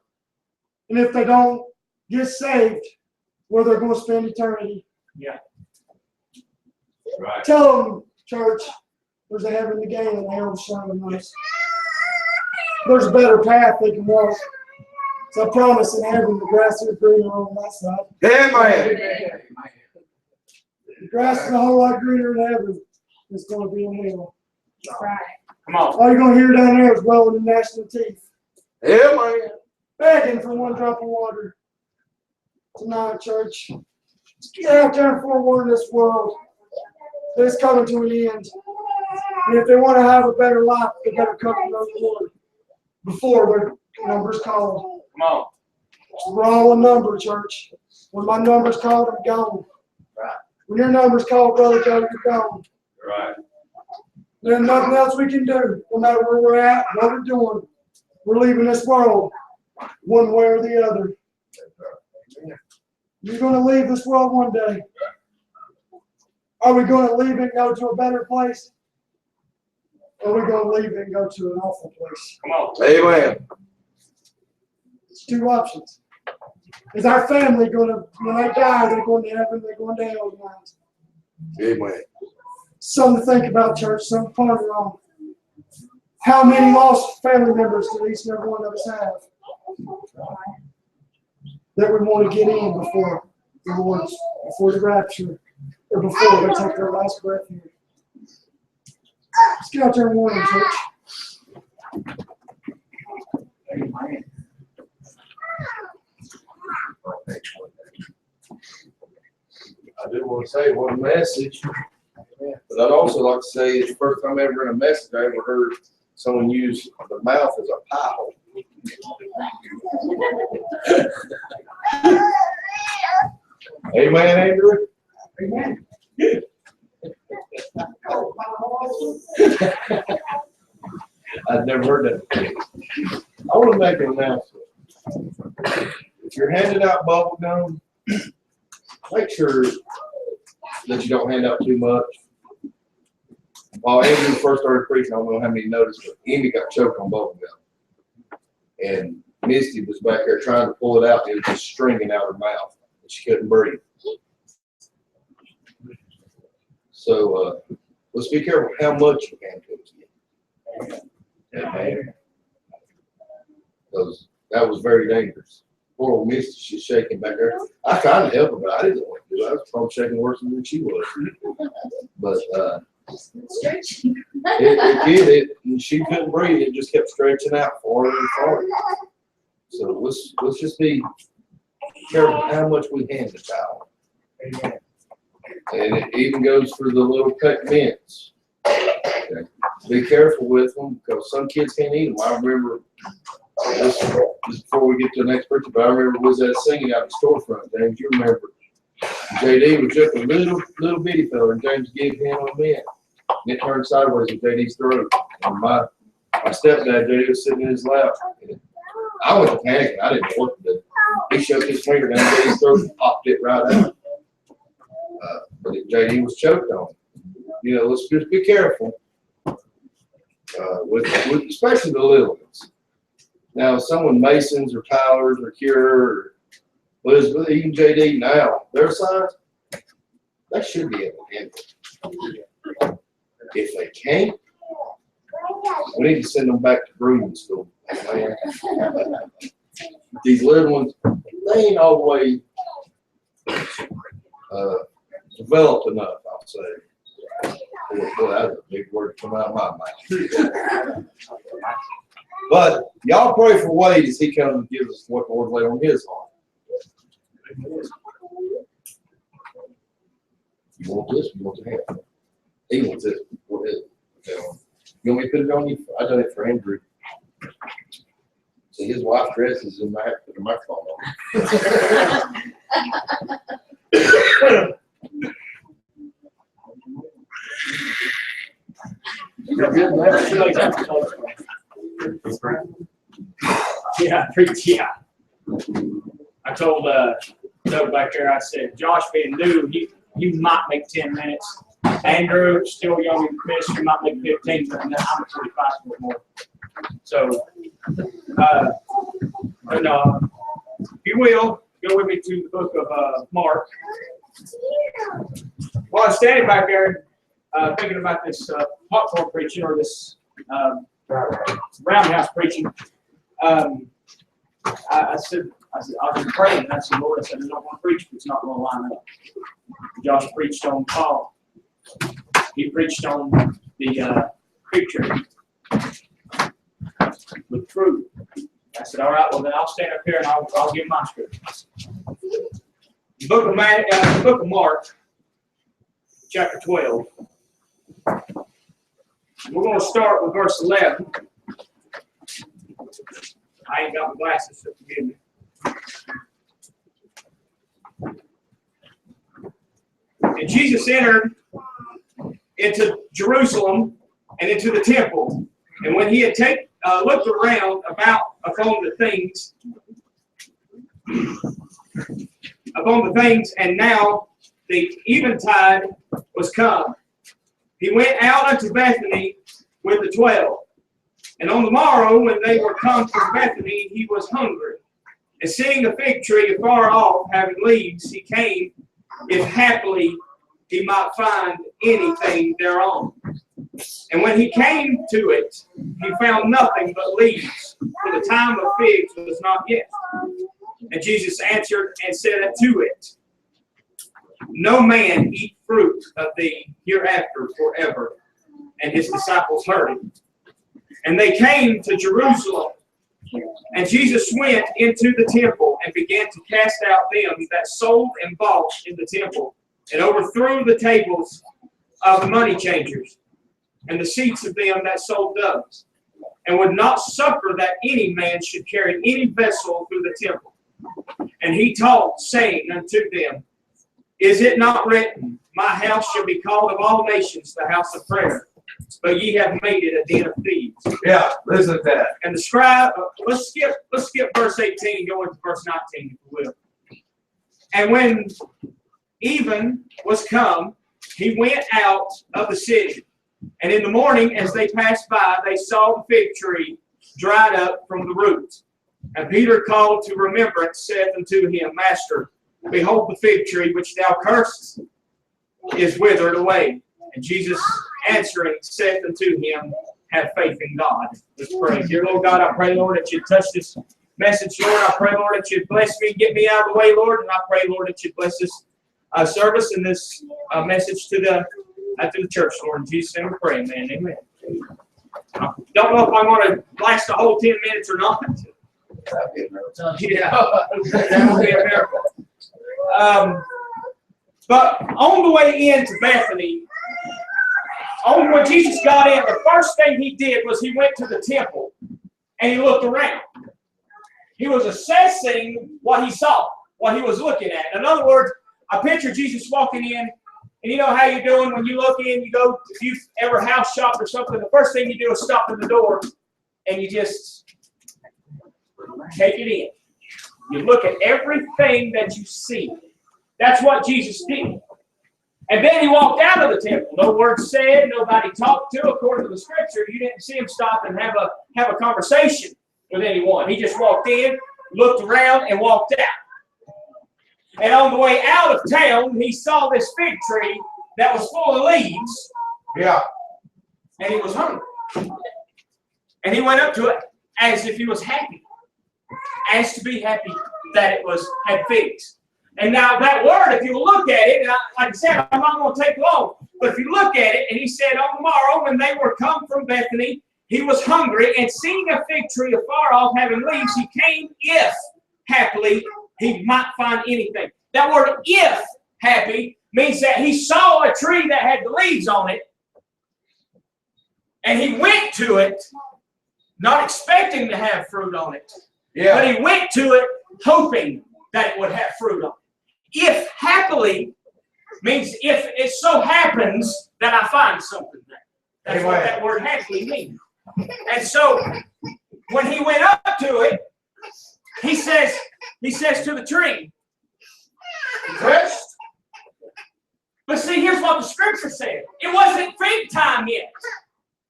And if they don't get saved, where they're going to spend eternity. Yeah. Right. Tell them, church, there's a heaven to gain and a hell to shine in us. There's a better path they can walk. So I promise in heaven the grass is greener on that side. Amen. The grass is a whole lot greener in heaven than it's going to be in hell. Right. Come on. All you're going to hear down there is well in the gnashing of teeth. Amen. Begging for one drop of water. Tonight, church. Let's get out there and forewarn this world that it's coming to an end. And if they want to have a better life, they better come to know the Lord before their number's called. Come on. We're all a number, church. When my number's called, I'm gone. Right. When your number's called, Brother Joe, you're gone. Right. There's nothing else we can do, no matter where we're at, what we're doing. We're leaving this world one way or the other. You're going to leave this world one day. Are we going to leave it and go to a better place? Or are we going to leave it and go to an awful place? Come on. Amen. It's two options. Is our family going to, when they die, they're going to heaven, they're going to hell tonight? Amen. Something to think about, church, something to ponder on. How many lost family members do each and every one of us have that we want to get in before the Lord's, before the rapture, or before they take their last breath here? Let's get out there and warn them, church. Amen. I do want to say one message, but I'd also like to say it's the first time ever in a message I ever heard someone use the mouth as a pie hole. Amen, Andrew? Amen. I've never heard that. I want to make an announcement. If you're handing out bubble gum, make sure that you don't hand out too much. While Andrew first started preaching, I don't know how many noticed, but Amy got choked on bubble gum. And Misty was back there trying to pull it out. It was just stringing out her mouth. And she couldn't breathe. So let's be careful how much you hand to us. Amen. Because that was very dangerous. Poor old Misty, she's shaking back there. I kind of helped her, but I didn't want to do it. I was probably shaking worse than she was. But it did. And she couldn't breathe. It just kept stretching out farther and farther. So let's just be careful how much we hand the child. Amen. And it even goes for the little cut mints. Okay. Be careful with them because some kids can't eat them. I remember this before we get to the next picture, but I remember was that singing out in the storefront, James. You remember JD was just a little bitty fella, and James gave him a mint. And it turned sideways in JD's throat. And my stepdad, JD, was sitting in his lap. And I was panicking. I didn't know what to do. He shoved his finger down JD's throat and popped it right out. But JD was choked on. You know, let's just be careful with especially the little ones. Now, someone Masons or Tylers or Cure or Elizabeth, even JD now, their size, they should be able to handle it. If they can't, we need to send them back to grooming school. These little ones, they ain't always developed enough, I'll say. Boy, that's a big word to come out of my mouth. But y'all pray for Wade as he comes and gives us what the Lord laid on his heart. You want this? You want to have it? He wants this. What is it? Okay. You want me to put it on you? I done it for Andrew. See, his wife dresses in my put the microphone on. You're good, man. Yeah, yeah. I told Doug back there, I said, Josh being new, he might make 10 minutes. Andrew, still young in ministry, might make 15, but I'm 45 more. So, but if you will, go with me to the book of Mark. While I'm standing back there, thinking about this popcorn preaching or this Roundhouse preaching, I said, I've been praying, and I said, Lord, I said, I don't want to preach if it's not going to line up. Josh preached on Paul. He preached on the picture with truth. I said, all right, well, then I'll stand up here and I'll give my scripture. The book of Mark, chapter 12. We're going to start with verse 11. I ain't got my glasses, so forgive me. And Jesus entered into Jerusalem and into the temple. And when he had looked around upon the things, and now the eventide was come, he went out unto Bethany with the 12. And on the morrow, when they were come from Bethany, he was hungry. And seeing a fig tree afar off, having leaves, he came, if haply he might find anything thereon. And when he came to it, he found nothing but leaves, for the time of figs was not yet. And Jesus answered and said unto it, No man eat fruit of thee hereafter forever. And his disciples heard him. And they came to Jerusalem. And Jesus went into the temple and began to cast out them that sold and bought in the temple, and overthrew the tables of the money changers, and the seats of them that sold doves, and would not suffer that any man should carry any vessel through the temple. And he taught, saying unto them, Is it not written, My house shall be called of all nations the house of prayer? But ye have made it a den of thieves. Yeah, listen to that. And the scribe, let's skip verse 18 and go into verse 19, if we will. And when even was come, he went out of the city. And in the morning, as they passed by, they saw the fig tree dried up from the roots. And Peter called to remembrance, saith unto him, Master, behold, the fig tree which thou cursest is withered away. And Jesus answering saith unto him, Have faith in God. Let's pray. Dear Lord God, I pray, Lord, that you touch this message, Lord. I pray, Lord, that you bless me, get me out of the way, Lord. And I pray, Lord, that you bless this service and this message to the church, Lord. In Jesus' name we pray, man. Amen. I don't know if I'm going to last the whole 10 minutes or not. Yeah, that would be a miracle. But on the way into Bethany, when Jesus got in, the first thing he did was he went to the temple and he looked around. He was assessing what he saw, what he was looking at. In other words, I picture Jesus walking in, and you know how you're doing when you look in, you go, if you've ever house shopped or something, the first thing you do is stop at the door and you just take it in. You look at everything that you see. That's what Jesus did. And then he walked out of the temple. No words said, nobody talked to. According to the scripture, you didn't see him stop and have a conversation with anyone. He just walked in, looked around, and walked out. And on the way out of town, he saw this fig tree that was full of leaves. Yeah. And he was hungry. And he went up to it as if he was happy. As to be happy that it had figs. And now that word, if you look at it, and like I said, I'm not going to take long, but if you look at it, and he said, on the morrow, when they were come from Bethany, he was hungry, and seeing a fig tree afar off having leaves, he came if, happily, he might find anything. That word if, happy, means that he saw a tree that had the leaves on it, and he went to it, not expecting to have fruit on it, but he went to it hoping that it would have fruit on it. If happily means if it so happens that I find something there. That's what that word happily means. And so when he went up to it, he says to the tree, rest. But see, here's what the scripture said. It wasn't fig time yet.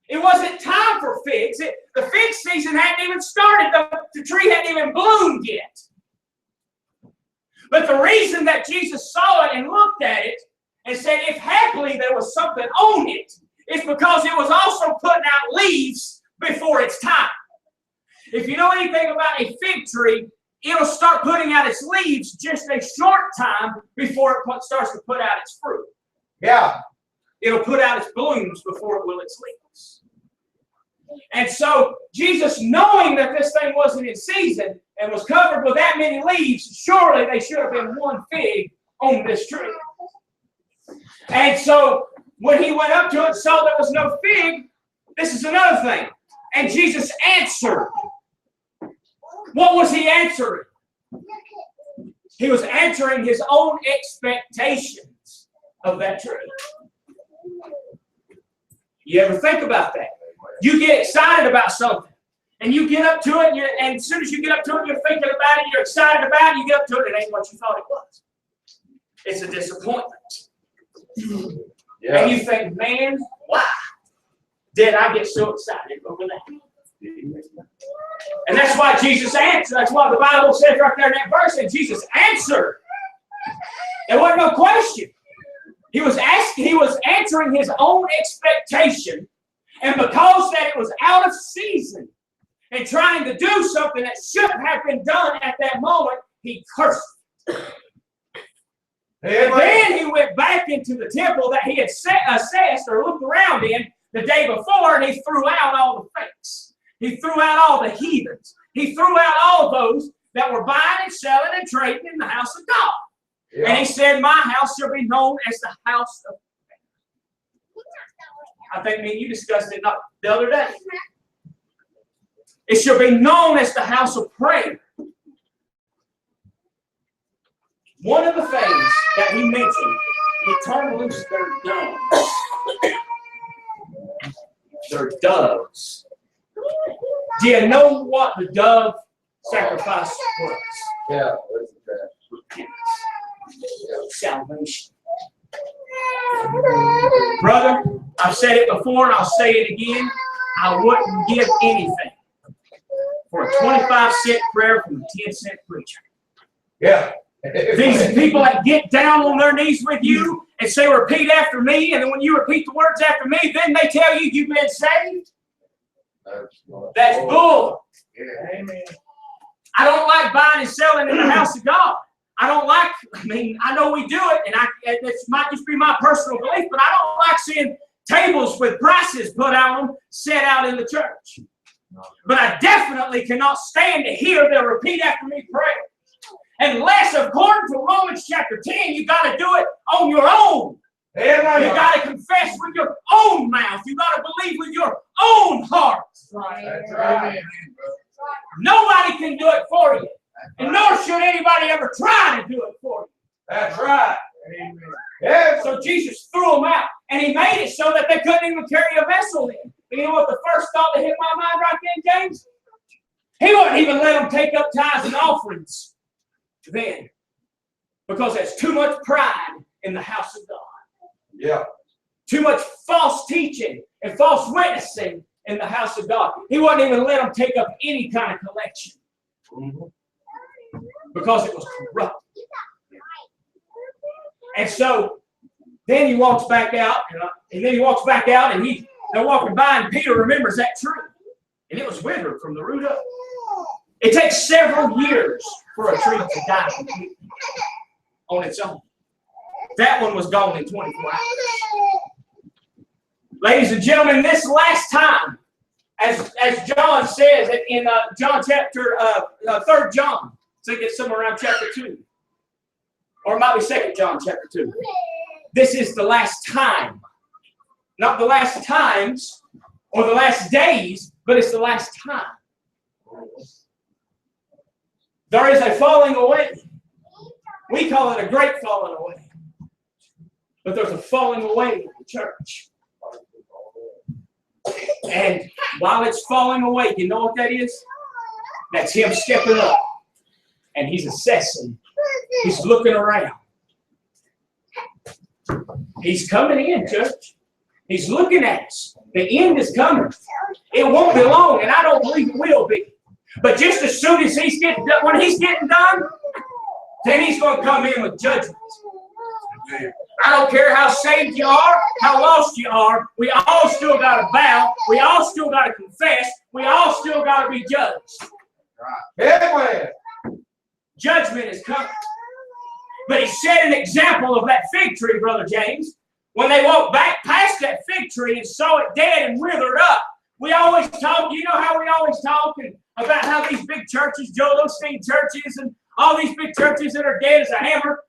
It wasn't time for figs. The fig season hadn't even started. The tree hadn't even bloomed yet. But the reason that Jesus saw it and looked at it and said, if happily there was something on it, is because it was also putting out leaves before its time. If you know anything about a fig tree, it'll start putting out its leaves just a short time before it starts to put out its fruit. Yeah. It'll put out its blooms before it will its leaves. And so Jesus, knowing that this thing wasn't in season and was covered with that many leaves, surely they should have been one fig on this tree. And so when he went up to it and saw there was no fig, this is another thing. And Jesus answered. What was he answering? He was answering his own expectations of that tree. You ever think about that? You get excited about something, and you get up to it, and as soon as you get up to it, you're thinking about it, you're excited about it, you get up to it, it ain't what you thought it was. It's a disappointment. And you think, man, why did I get so excited over that? And that's why Jesus answered. That's why the Bible says right there in that verse that Jesus answered. There wasn't no question. He was answering his own expectation. And because that it was out of season and trying to do something that shouldn't have been done at that moment, he cursed it. And then he went back into the temple that he had assessed or looked around in the day before, and he threw out all the fakes. He threw out all the heathens. He threw out all those that were buying and selling and trading in the house of God. Yeah. And he said, my house shall be known as the house of prayer. I think me and you discussed it the other day. It shall be known as the house of prayer. One of the things that he mentioned, he turned loose their doves. Their doves. Do you know what the dove sacrifice was? Yeah. Repentance. Salvation. Brother, I've said it before and I'll say it again. I wouldn't give anything for a 25-cent prayer from a 10-cent preacher. Yeah. These people that get down on their knees with you and say, repeat after me, and then when you repeat the words after me, then they tell you you've been saved. That's bull. Yeah. Amen. I don't like buying and selling in the house of God. I know we do it, and this might just be my personal belief, but I don't like seeing tables with prices put on them set out in the church. But I definitely cannot stand to hear the repeat after me prayer. Unless, according to Romans chapter 10, you got to do it on your own. Amen. You got to confess with your own mouth. You got to believe with your own heart. That's right. Nobody can do it for you. And nor should anybody ever try to do it for you. That's right. Amen. Yeah. So Jesus threw them out. And he made it so that they couldn't even carry a vessel in. You know what the first thought that hit my mind right then, James? He wouldn't even let them take up tithes and offerings then. Because there's too much pride in the house of God. Yeah. Too much false teaching and false witnessing in the house of God. He wouldn't even let them take up any kind of collection because it was corrupt. And so then he walks back out, and they're walking by, and Peter remembers that tree, and it was withered from the root up. It takes several years for a tree to die completely on its own. That one was gone in 24 hours. Ladies and gentlemen, this last time, as John says in John chapter 3 John, so it's somewhere around chapter 2, or it might be 2 John chapter 2. This is the last time, not the last times or the last days, but it's the last time. There is a falling away. We call it a great falling away. But there's a falling away in the church. And while it's falling away, you know what that is? That's him stepping up. And he's assessing. He's looking around. He's coming in, church. He's looking at us. The end is coming. It won't be long, and I don't believe it will be. But just as soon as he's getting done, when he's getting done, then he's going to come in with judgment. I don't care how saved you are, how lost you are, we all still got to bow. We all still got to confess. We all still got to be judged. Amen. Judgment is coming. But he set an example of that fig tree, Brother James. When they walked back past that fig tree and saw it dead and withered up, we always talk, you know how we always talk about how these big churches, Joel Osteen churches, and all these big churches that are dead as a hammer,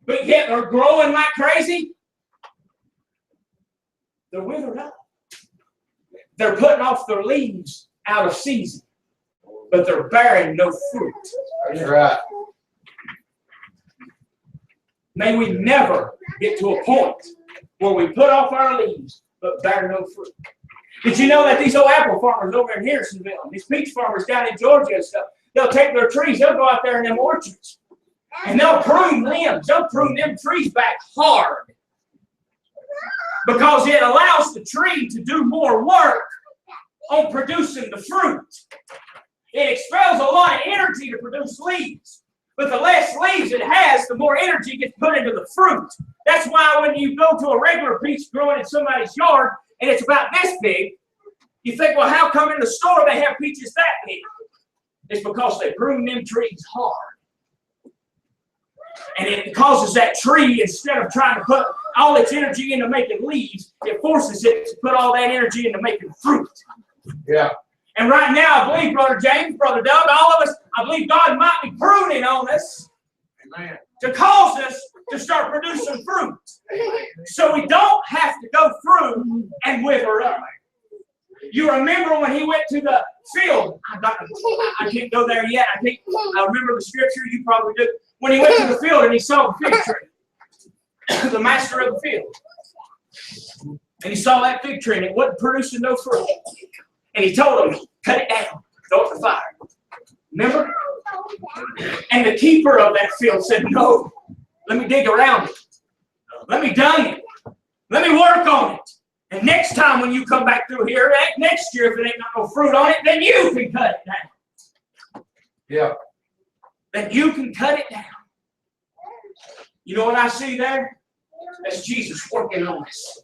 but yet are growing like crazy. They're withered up. They're putting off their leaves out of season, but they're bearing no fruit. That's right. May we never get to a point where we put off our leaves but bear no fruit. Did you know that these old apple farmers over in Harrisonville, these peach farmers down in Georgia and stuff, they'll take their trees, they'll go out there in them orchards, and they'll prune limbs. They'll prune them trees back hard because it allows the tree to do more work on producing the fruit. It expels a lot of energy to produce leaves. But the less leaves it has, the more energy gets put into the fruit. That's why when you go to a regular peach growing in somebody's yard and it's about this big, you think, well, how come in the store they have peaches that big? It's because they prune them trees hard. And it causes that tree, instead of trying to put all its energy into making leaves, it forces it to put all that energy into making fruit. Yeah. And right now, I believe, Brother James, Brother Doug, all of us, I believe God might be pruning on us. Amen. To cause us to start producing fruit. So we don't have to go through and wither up. You remember when he went to the field? I can't go there yet. I remember the scripture, you probably do. When he went to the field and he saw the fig tree, the master of the field. And he saw that fig tree and it wasn't producing no fruit. And he told him, cut it down, throw it in the fire. Remember? And the keeper of that field said, no, let me dig around it. Let me dung it. Let me work on it. And next time when you come back through here, next year, if it ain't got no fruit on it, then you can cut it down. Yeah. Then you can cut it down. You know what I see there? That's Jesus working on us.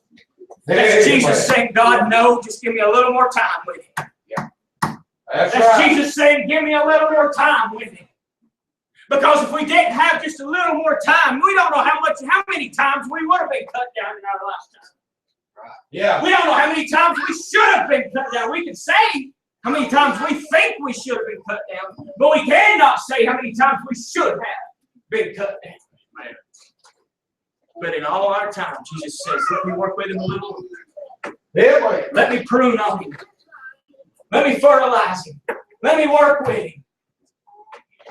That's Jesus saying, God, no, just give me a little more time with him. That's That's right. Jesus saying, give me a little more time with him. Because if we didn't have just a little more time, we don't know how many times we would have been cut down in our lifetime. Yeah. We don't know how many times we should have been cut down. We can say how many times we think we should have been cut down, but we cannot say how many times we should have been cut down. But in all our time, Jesus says, let me work with him a little. Yeah. Let me prune on him. Let me fertilize him. Let me work with him.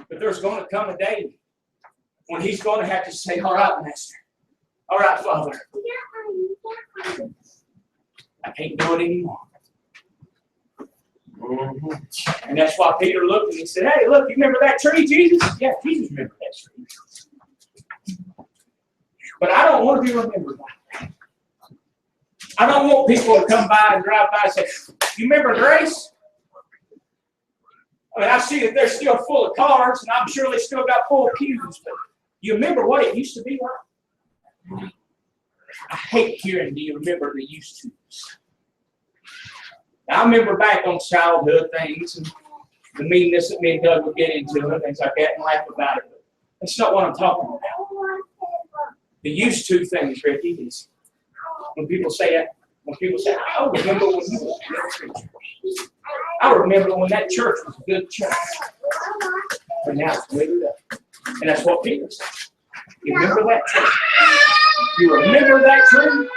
But there's going to come a day when he's going to have to say, all right, Master. All right, Father. I can't do it anymore. Mm-hmm. And that's why Peter looked and he said, hey, look, you remember that tree, Jesus? Yeah, Jesus remembered that tree. But I don't want to be remembered like that. I don't want people to come by and drive by and say, you remember Grace? I mean, I see that they're still full of cars, and I'm sure they still got full pews, but you remember what it used to be like? I hate hearing, do you remember the used to's? I remember back on childhood things and the meanness that me and Doug would get into and things like that and laugh about it. But that's not what I'm talking about. The used to things, Ricky, is when people say, I remember when you were a preacher. I remember when that church was a good church. But now it's withered up. And that's what people say. You remember that tree? You remember that tree?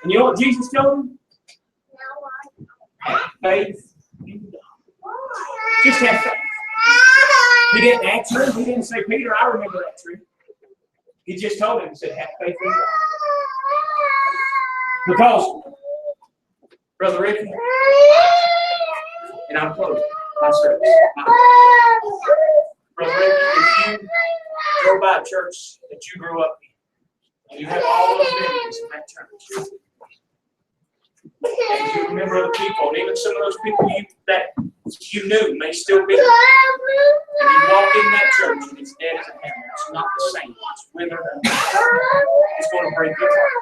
And you know what Jesus told him? Have faith in God. Just have faith. He didn't answer him. He didn't say, Peter, I remember that tree. He just told him, he said, have faith in God. Because, Brother Ricky, and I'm closing my service. Brother Ricky, if you go by a church that you grew up in, and you have all those memories of that church, and you remember other people, and even some of those people that you knew may still be there, and you walk in that church and it's dead as a hammer. It's not the same. It's withered up. It's going to break your heart.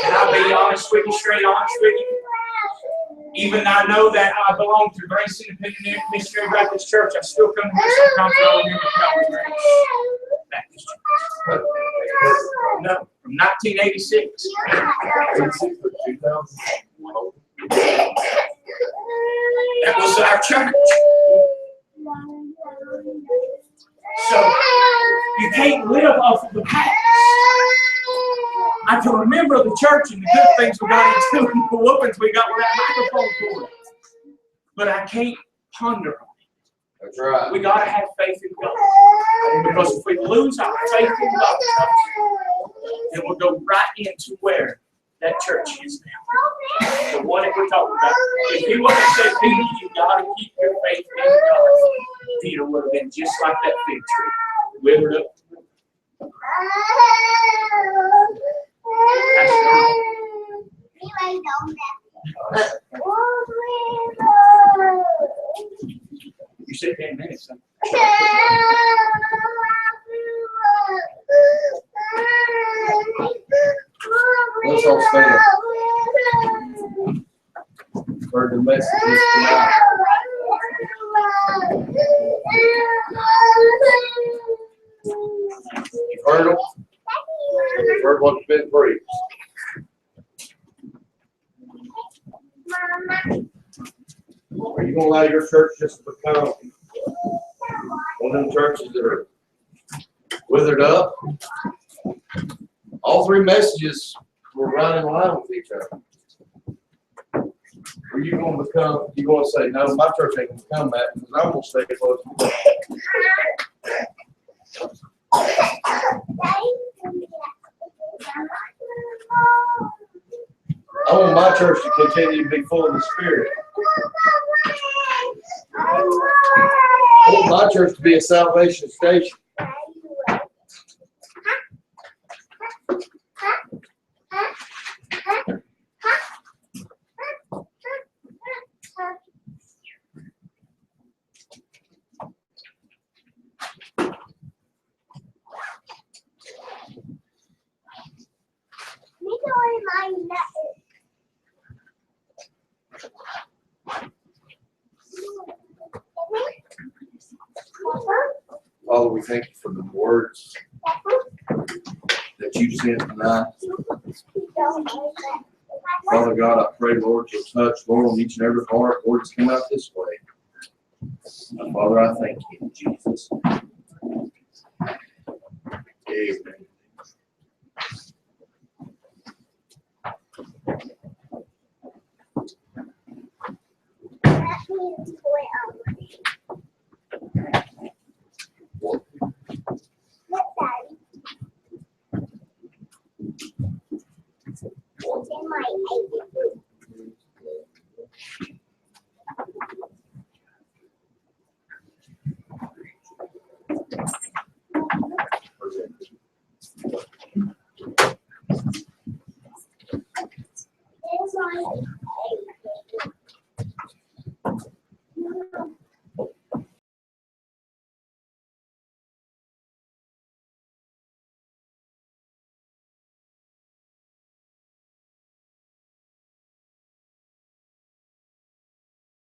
And I'll be honest with you, straight honest with you. Even I know that I belong to Grace Independent Missionary Baptist Church, I still come here sometimes and I remember Calvary Grace Baptist Church. No, from 1986. That was our church. So you can't live off of the past. I can remember the church and the good things we got into and the whoopings we got with that microphone cord. But I can't ponder on it. That's right. We got to have faith in God. Because if we lose our faith in God, then we'll go right into where that church is now. The one that we're talking about. If he would have said, Peter, you got to keep your faith in God, Peter would have been just like that fig tree, withered up. You said 10 minutes. Let's all stand. Heard the messages tonight. You've heard them. You've heard what's been preached. Are you going to allow your church just to become one of them churches that are withered up? All three messages were right in line with each other. Are you going to become, you going to say, no, my church ain't going to become that because I'm going to stay close to God. I want my church to continue to be full of the Spirit. I want my church to be a salvation station. Father, we thank you for the words that you sent tonight. Father God, I pray, Lord, you'll touch, Lord, on each and every heart, Lord, it's come out this way. And Father, I thank you in Jesus' name. Amen. outside.